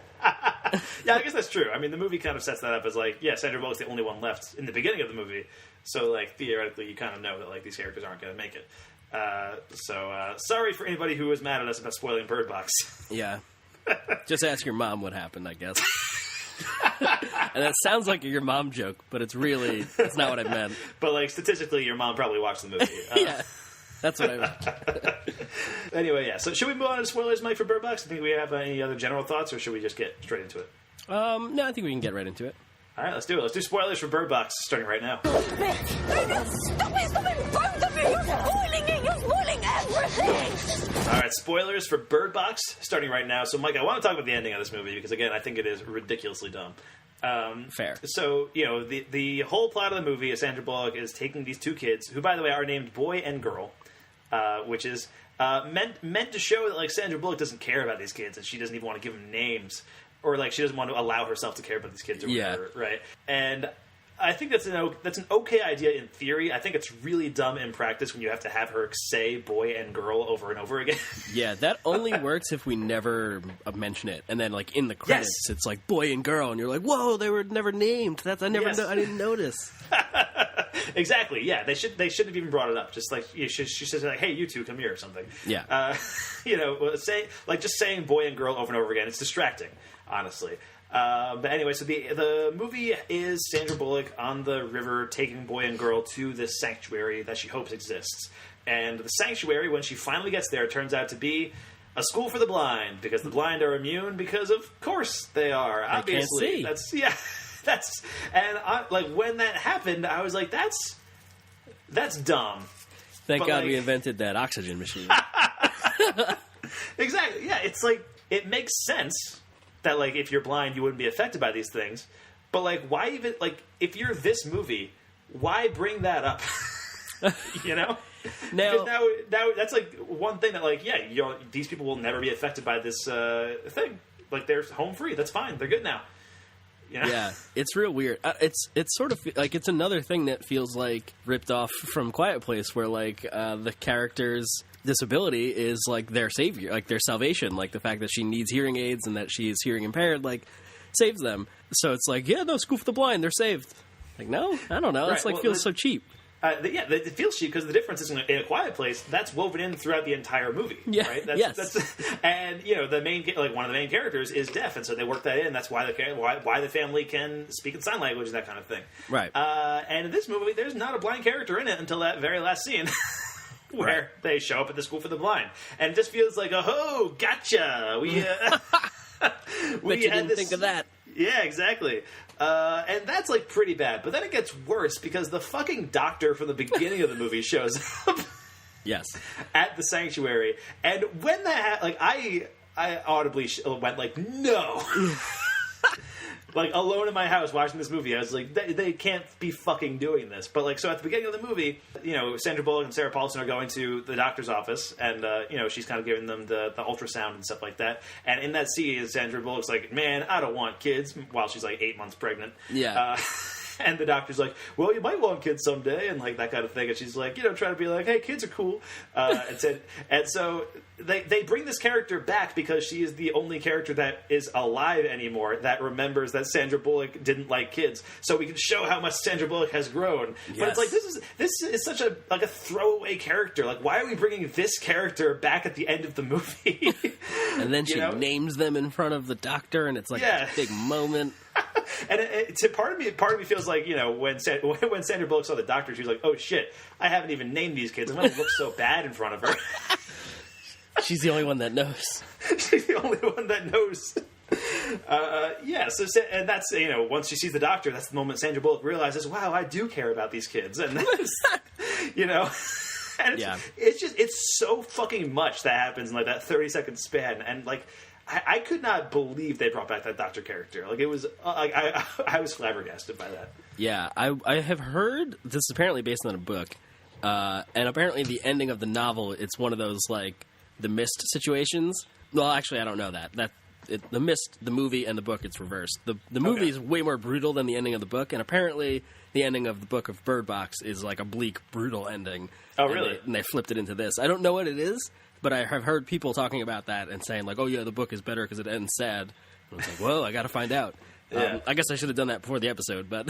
Yeah, I guess that's true. I mean, the movie kind of sets that up as Sandra Bullock's the only one left in the beginning of the movie, so theoretically, you kind of know that these characters aren't going to make it. Sorry for anybody who was mad at us about spoiling Bird Box. Yeah, just ask your mom what happened, I guess. And that sounds like a your mom joke, but it's not what I meant. But statistically, your mom probably watched the movie. Yeah, that's what I meant. Anyway, yeah. So should we move on to spoilers, Mike, for Bird Box? Do you think we have any other general thoughts, or should we just get straight into it? No, I think we can get right into it. All right, let's do it. Let's do spoilers for Bird Box, starting right now. Stop it, both of you! You're spoiling it! You're spoiling everything! All right, spoilers for Bird Box, starting right now. So, Mike, I want to talk about the ending of this movie, because, again, I think it is ridiculously dumb. Fair. So, the whole plot of the movie is Sandra Bullock is taking these two kids, who, by the way, are named Boy and Girl, which is meant to show that, Sandra Bullock doesn't care about these kids, and she doesn't even want to give them names. Or, she doesn't want to allow herself to care about these kids or whatever, right? And I think that's an okay idea in theory. I think it's really dumb in practice when you have to have her say boy and girl over and over again. Yeah, that only works if we never mention it. And then, in the credits, it's boy and girl, and you're like, whoa, they were never named. I didn't notice. Exactly, yeah. They should have even brought it up. Just she says, hey, you two, come here or something. Yeah. Just saying boy and girl over and over again, it's distracting, honestly. But anyway, so the movie is Sandra Bullock on the river taking boy and girl to this sanctuary that she hopes exists. And the sanctuary, when she finally gets there, turns out to be A school for the blind, because the blind are immune, because of course they are. Obviously. Can't see. And when that happened, I was like, that's dumb. Thank God we invented that oxygen machine. Exactly. Yeah, it's like, it makes sense that, like, if you're blind, you wouldn't be affected by these things. But, like, why even, like, if you're this movie, why bring that up? You know? Now that's, like, one thing that, like, these people will never be affected by this thing. Like, they're home free. That's fine. They're good now. You know? Yeah, it's real weird. It's sort of like it's another thing that feels like ripped off from Quiet Place, where like the character's disability is like their savior, like their salvation, like the fact that she needs hearing aids and that she is hearing impaired, like saves them. So it's like, yeah, no, school for the blind, they're saved. Like, no, I don't know. Right. It's like feels so cheap. It feels cheap because the difference is in A Quiet Place, that's woven in throughout the entire movie. Yeah, right? Yes. And you know, one of the main characters is deaf, and so they work that in. That's why the family can speak in sign language and that kind of thing. Right. And in this movie, there's not a blind character in it until that very last scene. Where they show up at the school for the blind, and it just feels like, oh, gotcha. We didn't think of that. Yeah, exactly. And that's, like, pretty bad. But then it gets worse because the fucking doctor from the beginning of the movie shows up. Yes. At the sanctuary. And when that like, I audibly went, like, no. Like, alone in my house watching this movie, I was like, they can't be fucking doing this. But, like, so at the beginning of the movie, you know, Sandra Bullock and Sarah Paulson are going to the doctor's office, and, you know, she's kind of giving them the ultrasound and stuff like that. And in that scene, Sandra Bullock's like, man, I don't want kids, while she's, like, 8 months pregnant. Yeah. And the doctor's like, well, you might want kids someday, and, like, that kind of thing. And she's like, you know, trying to be like, hey, kids are cool. And so they bring this character back because she is the only character that is alive anymore that remembers that Sandra Bullock didn't like kids. So we can show how much Sandra Bullock has grown. Yes. But it's like, this is such a throwaway character. Like, why are we bringing this character back at the end of the movie? And then she names them in front of the doctor, and it's like a big moment. And part of me feels like, you know, when Sandra Bullock saw the doctor, she was like, oh shit, I haven't even named these kids. I'm going to look so bad in front of her. She's the only one that knows. She's the only one that knows. And that's, you know, once she sees the doctor, that's the moment Sandra Bullock realizes, wow, I do care about these kids. And that's, you know... And it's so fucking much that happens in, like, that 30-second span. And, like, I could not believe they brought back that doctor character. Like, it was, like, I was flabbergasted by that. Yeah, I have heard, this is apparently based on a book, and apparently the ending of the novel, it's one of those, like, the Mist situations. Well, actually, I don't know that. The Mist, the movie, and the book, it's reversed. The movie is way more brutal than the ending of the book, and apparently the ending of the book of Bird Box is like a bleak, brutal ending. Oh, really? And they flipped it into this. I don't know what it is, but I have heard people talking about that and saying, like, oh, yeah, the book is better because it ends sad. And I was like, whoa, I got to find out. Yeah. I guess I should have done that before the episode, but...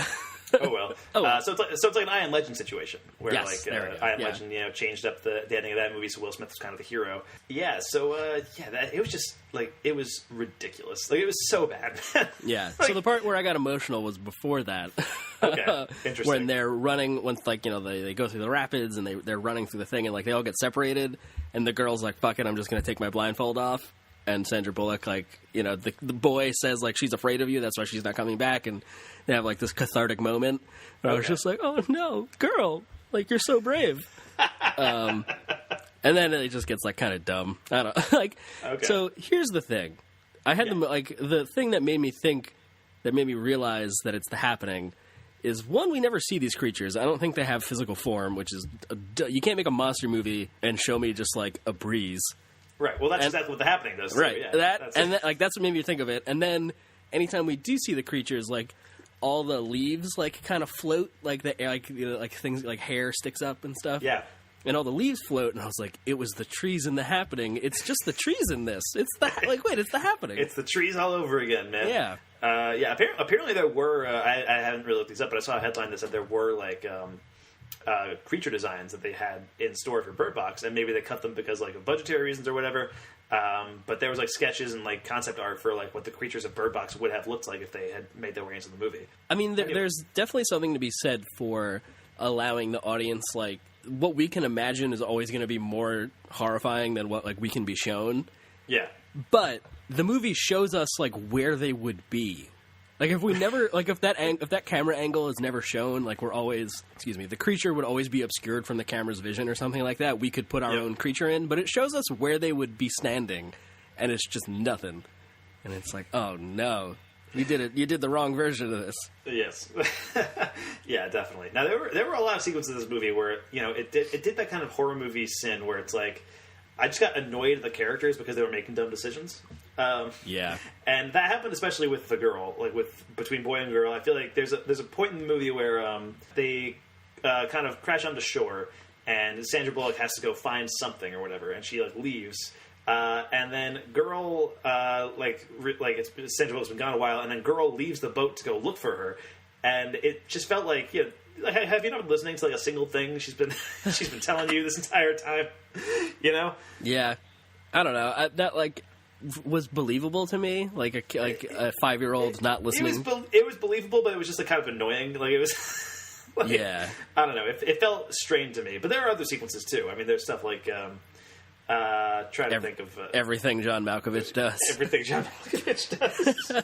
Oh, well. So it's like an I Am Legend situation, where, yes, like, I Am Legend, you know, changed up the ending of that movie, so Will Smith was kind of the hero. Yeah, so, it was just, like, it was ridiculous. Like, it was so bad. Yeah, like, so the part where I got emotional was before that. Okay, interesting. When they're running, once, like, you know, they go through the rapids, and they're running through the thing, and, like, they all get separated, and the girl's like, fuck it, I'm just going to take my blindfold off. And Sandra Bullock, like, you know, the boy says, like, she's afraid of you, that's why she's not coming back, and they have, like, this cathartic moment. And I was just like, oh, no, girl, like, you're so brave. And then it just gets, like, kind of dumb. I don't know. Like, So here's the thing. I had the thing that made me think, that made me realize that it's The Happening is, one, we never see these creatures. I don't think they have physical form, which is, you can't make a monster movie and show me just, like, a breeze. Right. Well, that's exactly what The Happening does. Right. So, yeah, that's what made me think of it. And then anytime we do see the creatures, like, all the leaves, like, kind of float, like, like things like hair sticks up and stuff. Yeah. And all the leaves float, and I was like, it was the trees in The Happening. It's just the trees in this. It's it's The Happening. It's the trees all over again, man. Yeah. Apparently there were. I haven't really looked these up, but I saw a headline that said there were, like, creature designs that they had in store for Bird Box, and maybe they cut them because, like, of budgetary reasons or whatever. But there was, like, sketches and, like, concept art for, like, what the creatures of Bird Box would have looked like if they had made their way into the movie. I mean, there's definitely something to be said for allowing the audience, like, what we can imagine is always going to be more horrifying than what, like, we can be shown. Yeah. But the movie shows us, like, where they would be. Like, if we never, like, if that camera angle is never shown, like, we're always, the creature would always be obscured from the camera's vision or something like that, we could put our own creature in, but it shows us where they would be standing, and it's just nothing. And it's like, oh, no. You did the wrong version of this. Yes. Yeah, definitely. Now, there were a lot of sequences in this movie where, you know, it did that kind of horror movie sin where it's like, I just got annoyed at the characters because they were making dumb decisions. Yeah. And that happened especially with the girl, like between boy and girl. I feel like there's a point in the movie where they kind of crash onto shore, and Sandra Bullock has to go find something or whatever, and she like leaves. And then girl, Sandra Bullock's been gone a while, and then girl leaves the boat to go look for her, and it just felt like, you know, have you not been listening to like a single thing she's been telling you this entire time? You know? Yeah, I don't know. That like was believable to me, like a 5-year-old not listening. It was believable, but it was just like kind of annoying. Like it was. Like, yeah, I don't know. It felt strained to me, but there are other sequences too. I mean, there's stuff like. Trying to think of everything John Malkovich does. Everything John Malkovich does.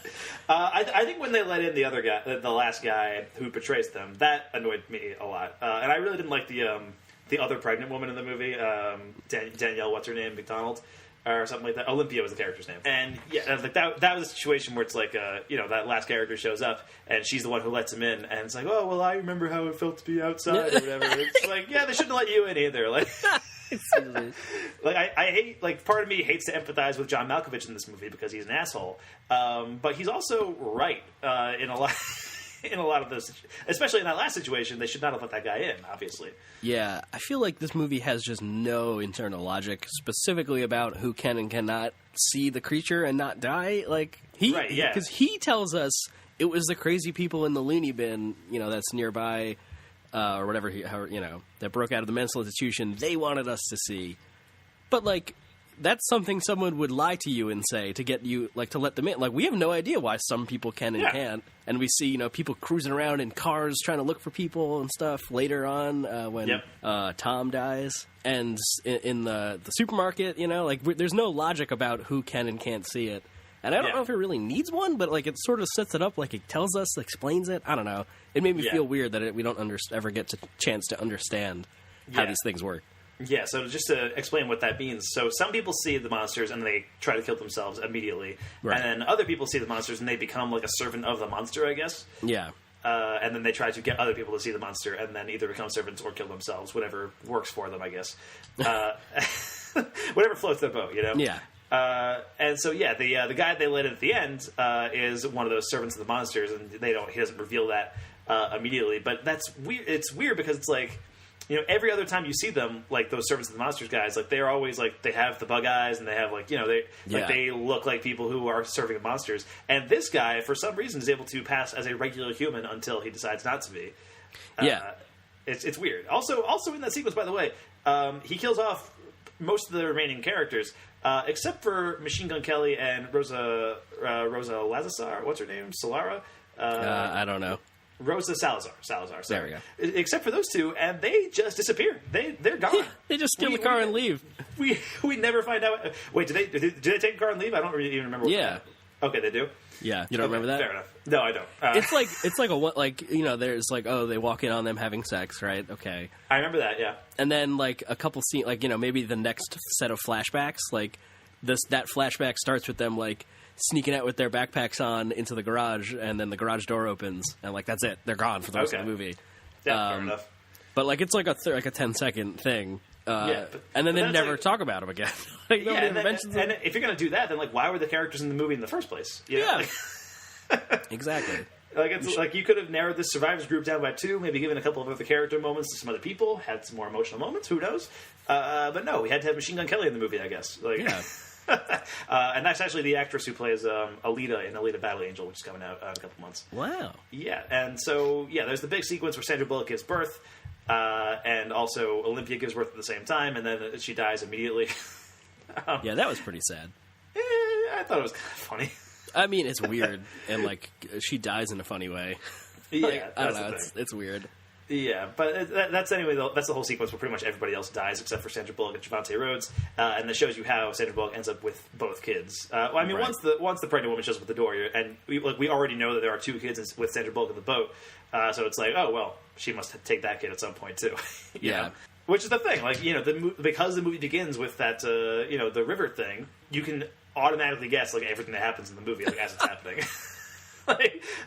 I think when they let in the other guy, the last guy who portrays them, that annoyed me a lot. And I really didn't like the other pregnant woman in the movie, Danielle, what's her name, McDonald, or something like that. Olympia was the character's name. And yeah, like that was a situation where it's like, you know, that last character shows up and she's the one who lets him in, and it's like, oh well, I remember how it felt to be outside or whatever. It's like, yeah, they shouldn't let you in either. Like. Like I hate, like, part of me hates to empathize with John Malkovich in this movie because he's an asshole, but he's also right in a lot of those, especially in that last situation. They should not have let that guy in, obviously. Yeah, I feel like this movie has just no internal logic, specifically about who can and cannot see the creature and not die. Like because he tells us it was the crazy people in the loony bin, you know, that's nearby. Or whatever, that broke out of the mental institution, they wanted us to see. But, like, that's something someone would lie to you and say to get you, like, to let them in. Like, we have no idea why some people can and can't. And we see, you know, people cruising around in cars trying to look for people and stuff later on when Tom dies. And in the supermarket, you know, like, there's no logic about who can and can't see it. And I don't know if it really needs one, but like it sort of sets it up, like it tells us, explains it. I don't know. It made me feel weird that we don't ever get a chance to understand how these things work. Yeah, so just to explain what that means. So some people see the monsters and they try to kill themselves immediately. Right. And then other people see the monsters and they become like a servant of the monster, I guess. Yeah. And then they try to get other people to see the monster and then either become servants or kill themselves, whatever works for them, I guess. Whatever floats their boat, you know? Yeah. And so the guy they let in at the end is one of those servants of the monsters, and he doesn't reveal that immediately. But that's weird. It's weird because it's like, you know, every other time you see them, like those servants of the monsters guys, like they're always like they have the bug eyes and they have like, you know, they look like people who are serving the monsters. And this guy, for some reason, is able to pass as a regular human until he decides not to be. It's weird. Also in that sequence, by the way, he kills off most of the remaining characters. Except for Machine Gun Kelly and Rosa Lazar. What's her name? Solara? I don't know. Rosa Salazar. Sorry. There we go. Except for those two, and they just disappear. They're gone. They just steal the car and leave. We never find out. Wait, did they take the car and leave? I don't really even remember. Okay, they do. Yeah, you don't remember that? Fair enough. No, I don't. It's like you know, there's like, oh, they walk in on them having sex, right? Okay, I remember that. Yeah, and then like a couple scenes, like, you know, maybe the next set of flashbacks, like that flashback starts with them like sneaking out with their backpacks on into the garage, and then the garage door opens, and like that's it, they're gone for the rest of the movie. Yeah, fair enough. But like it's like a 10-second thing. And then they never talk about them again. Like, nobody ever mentions them. And if you're going to do that, then like, why were the characters in the movie in the first place? You know? Exactly. Like it's like you could have narrowed this survivors group down by 2, maybe given a couple of other character moments to some other people, had some more emotional moments. Who knows? But no, we had to have Machine Gun Kelly in the movie, I guess. Like, and that's actually the actress who plays Alita in Alita Battle Angel, which is coming out in a couple months. Wow. Yeah, and so there's the big sequence where Sandra Bullock gives birth. And also Olympia gives birth at the same time, and then she dies immediately. Yeah, that was pretty sad. I thought it was kind of funny. I mean, it's weird, and like she dies in a funny way. Yeah, like, I don't know. It's weird. Yeah, but that's anyway. That's the whole sequence where pretty much everybody else dies except for Sandra Bullock and Javante Rhodes, and that shows you how Sandra Bullock ends up with both kids. Well, I mean, Right. once the pregnant woman shows up at the door, and we already know that there are 2 kids with Sandra Bullock in the boat, so it's like, oh well, she must take that kid at some point too. You Yeah. know? Which is the thing, like, you know, because the movie begins with that, you know, the river thing, you can automatically guess like everything that happens in the movie like as it's happening.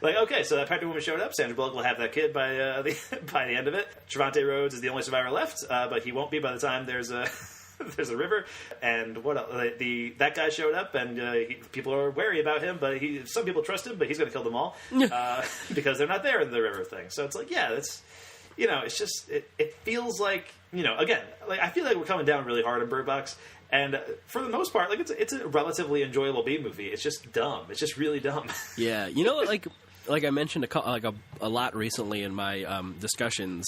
Like, okay, so that pregnant woman showed up. Sandra Bullock will have that kid by the end of it. Trevante Rhodes is the only survivor left, but he won't be by the time there's a there's a river. And what else? That guy showed up, and people are wary about him, but some people trust him, but he's going to kill them all because they're not there in the river thing. So it's like, yeah, that's, you know, it's just it feels like, you know, again, like I feel like we're coming down really hard on Bird Box. And for the most part, like it's a relatively enjoyable B movie. It's just dumb. It's just really dumb. Yeah, you know, like I mentioned a lot recently in my discussions.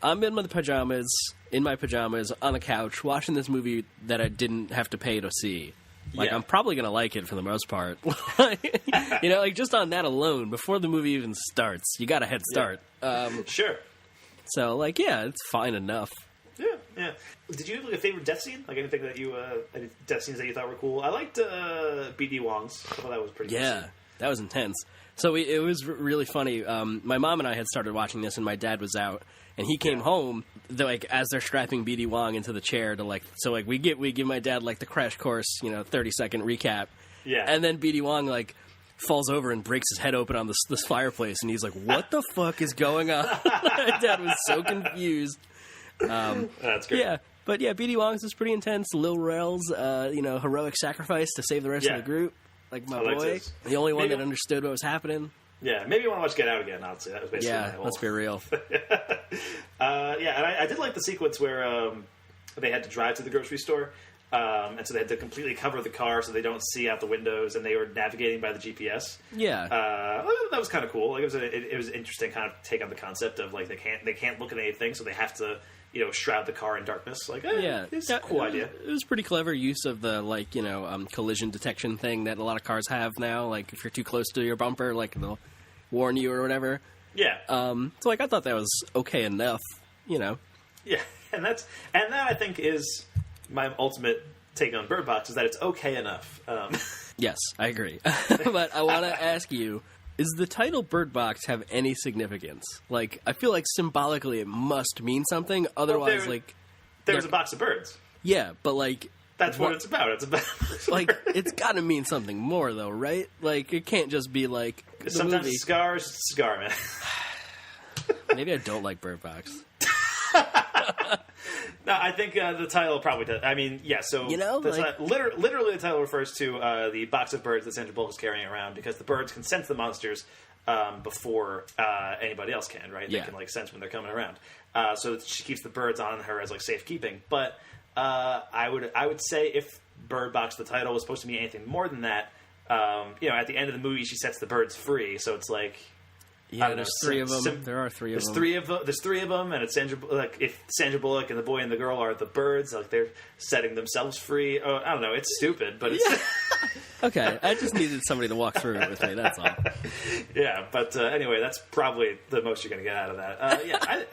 I'm in my pajamas on the couch watching this movie that I didn't have to pay to see. Like, Yeah. I'm probably gonna like it for the most part. You know, like just on that alone, before the movie even starts, you got a head start. Sure. So, like, yeah, it's fine enough. Yeah. Did you have like a favorite death scene? Like anything that you any death scenes that you thought were cool? I liked B.D. Wong's. I thought that was pretty. Yeah, cool. that was intense. So it was really funny. My mom and I had started watching this, and my dad was out, and he came home. Like as they're strapping B.D. Wong into the chair to we give my dad like the crash course, 30-second recap. Yeah, and then B.D. Wong like falls over and breaks his head open on this fireplace, and he's like, "What the fuck is going on?" My dad was so confused. That's great. Yeah. But yeah, B.D. Wong's is pretty intense. Lil Rel's, heroic sacrifice to save the rest of the group. Like my boy, the only one that understood what was happening. Yeah, maybe you want to watch Get Out again, honestly. That was basically my whole... let's be real. Yeah, and I did like the sequence where they had to drive to the grocery store, and so they had to completely cover the car so they don't see out the windows, and they were navigating by the GPS. Yeah. That was kind of cool. Like it was an interesting kind of take on the concept of like they can't look at anything, so they have to shroud the car in darkness. Like, it's a cool idea. It was pretty clever use of the collision detection thing that a lot of cars have now. Like if you're too close to your bumper, like they'll warn you or whatever. Yeah. So I thought that was okay enough. Yeah, and that I think is my ultimate take on Bird Box, is that it's okay enough. Yes, I agree. But I want to ask you, does the title Bird Box have any significance? Like, I feel like symbolically it must mean something. Otherwise, there's a box of birds. Yeah, but that's what it's about. It's about it's got to mean something more, though, right? Like, it can't just be like sometimes movie. Scars, cigar, man. Maybe I don't like Bird Box. No, I think the title probably does. I mean, yeah, so... literally the title refers to the box of birds that Sandra Bullock is carrying around, because the birds can sense the monsters before anybody else can, right? Yeah. They can, sense when they're coming around. So she keeps the birds on her as, safekeeping. But I would say if Bird Box, the title, was supposed to mean anything more than that, at the end of the movie, she sets the birds free, so it's like... Yeah, there's three of them. There are three of them. There's three of them, and it's Sandra. If Sandra Bullock and the boy and the girl are the birds, they're setting themselves free. Oh, I don't know. It's stupid, but it's okay. I just needed somebody to walk through it with me. That's all. Yeah, but anyway, that's probably the most you're going to get out of that.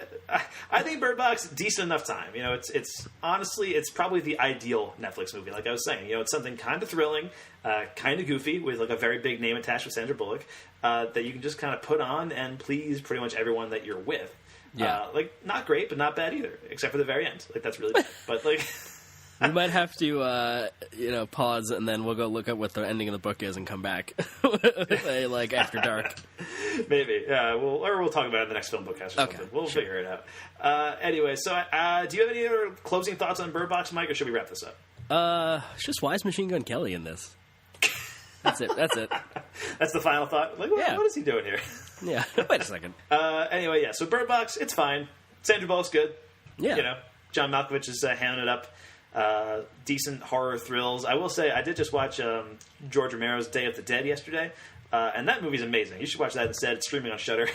I think Bird Box, decent enough time. It's honestly, it's probably the ideal Netflix movie. Like I was saying, it's something kind of thrilling, kind of goofy, with a very big name attached with Sandra Bullock. That you can just kind of put on and please pretty much everyone that you're with. Yeah. Not great, but not bad either, except for the very end. That's really bad. But, we might have to, pause, and then we'll go look at what the ending of the book is and come back. After dark. Maybe. Yeah, we'll talk about it in the next FilmBookCast or something. We'll figure it out. Anyway, so do you have any other closing thoughts on Bird Box, Mike, or should we wrap this up? It's just, why is Machine Gun Kelly in this? That's it. That's the final thought. What is he doing here? Yeah. Wait a second. Anyway, yeah. So Bird Box, it's fine. Sandra Bullock's good. Yeah. John Malkovich is hamming it up. Decent horror thrills. I will say, I did just watch George Romero's Day of the Dead yesterday, and that movie's amazing. You should watch that instead. It's streaming on Shudder.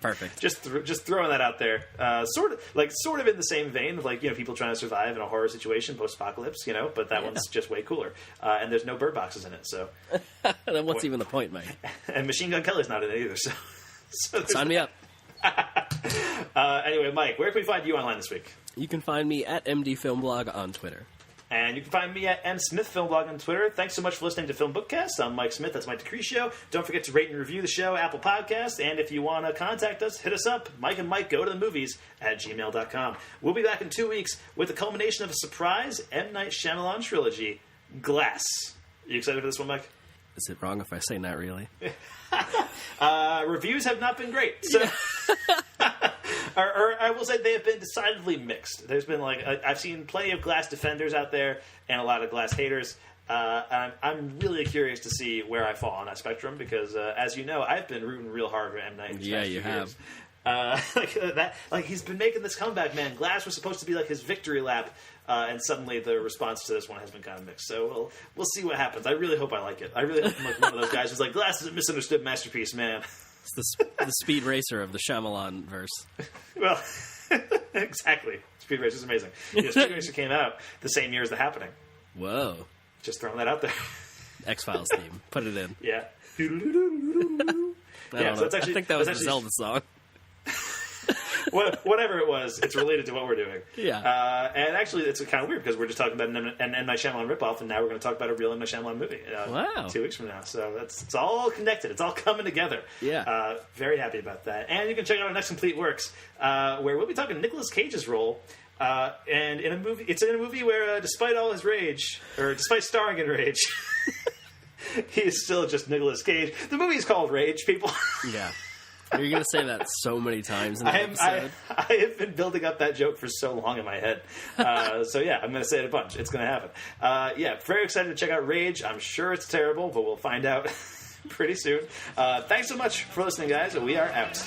Perfect. Just throwing that out there. Sort of in the same vein of people trying to survive in a horror situation post-apocalypse, but that one's just way cooler. And there's no bird boxes in it, so then what's even the point, Mike? And Machine Gun Kelly's not in it either, so sign me up. Anyway, Mike, where can we find you online this week? You can find me at MD FilmBlog on Twitter. And you can find me at MSmithFilmBlog on Twitter. Thanks so much for listening to FilmBookCast. I'm Mike Smith. That's Mike Decrecio. Don't forget to rate and review the show, Apple Podcasts. And if you want to contact us, hit us up. Mike and Mike go to the movies at gmail.com. We'll be back in 2 weeks with the culmination of a surprise M. Night Shyamalan trilogy, Glass. Are you excited for this one, Mike? Is it wrong if I say not really? Reviews have not been great. So. Or I will say they have been decidedly mixed. There's been I've seen plenty of Glass defenders out there and a lot of Glass haters. I'm really curious to see where I fall on that spectrum because, as you know, I've been rooting real hard for M. Night. Yeah, you have. He's been making this comeback, man. Glass was supposed to be like his victory lap, and suddenly the response to this one has been kind of mixed. So we'll see what happens. I really hope I like it. I really hope I'm like one of those guys who's like, Glass is a misunderstood masterpiece, man. It's the Speed Racer of the Shyamalan verse. Well, exactly. Speed Racer is amazing. Speed Racer came out the same year as The Happening. Whoa. Just throwing that out there. X-Files theme. Put it in. Yeah. I think that was a Zelda song. Whatever it was, it's related to what we're doing. Yeah. And actually, it's kind of weird because we're just talking about an M. Night Shyamalan ripoff, and now we're going to talk about a real M. Night Shyamalan movie. Wow. 2 weeks from now. So it's all connected. It's all coming together. Yeah. Very happy about that. And you can check out our next Complete Works, where we'll be talking Nicolas Cage's role. And in a movie where, despite all his rage, or despite starring in rage, he is still just Nicolas Cage. The movie is called Rage, people. Yeah. You're going to say that so many times in the episode. I have been building up that joke for so long in my head. So yeah, I'm going to say it a bunch. It's going to happen. Very excited to check out Rage. I'm sure it's terrible, but we'll find out pretty soon. Thanks so much for listening, guys. We are out.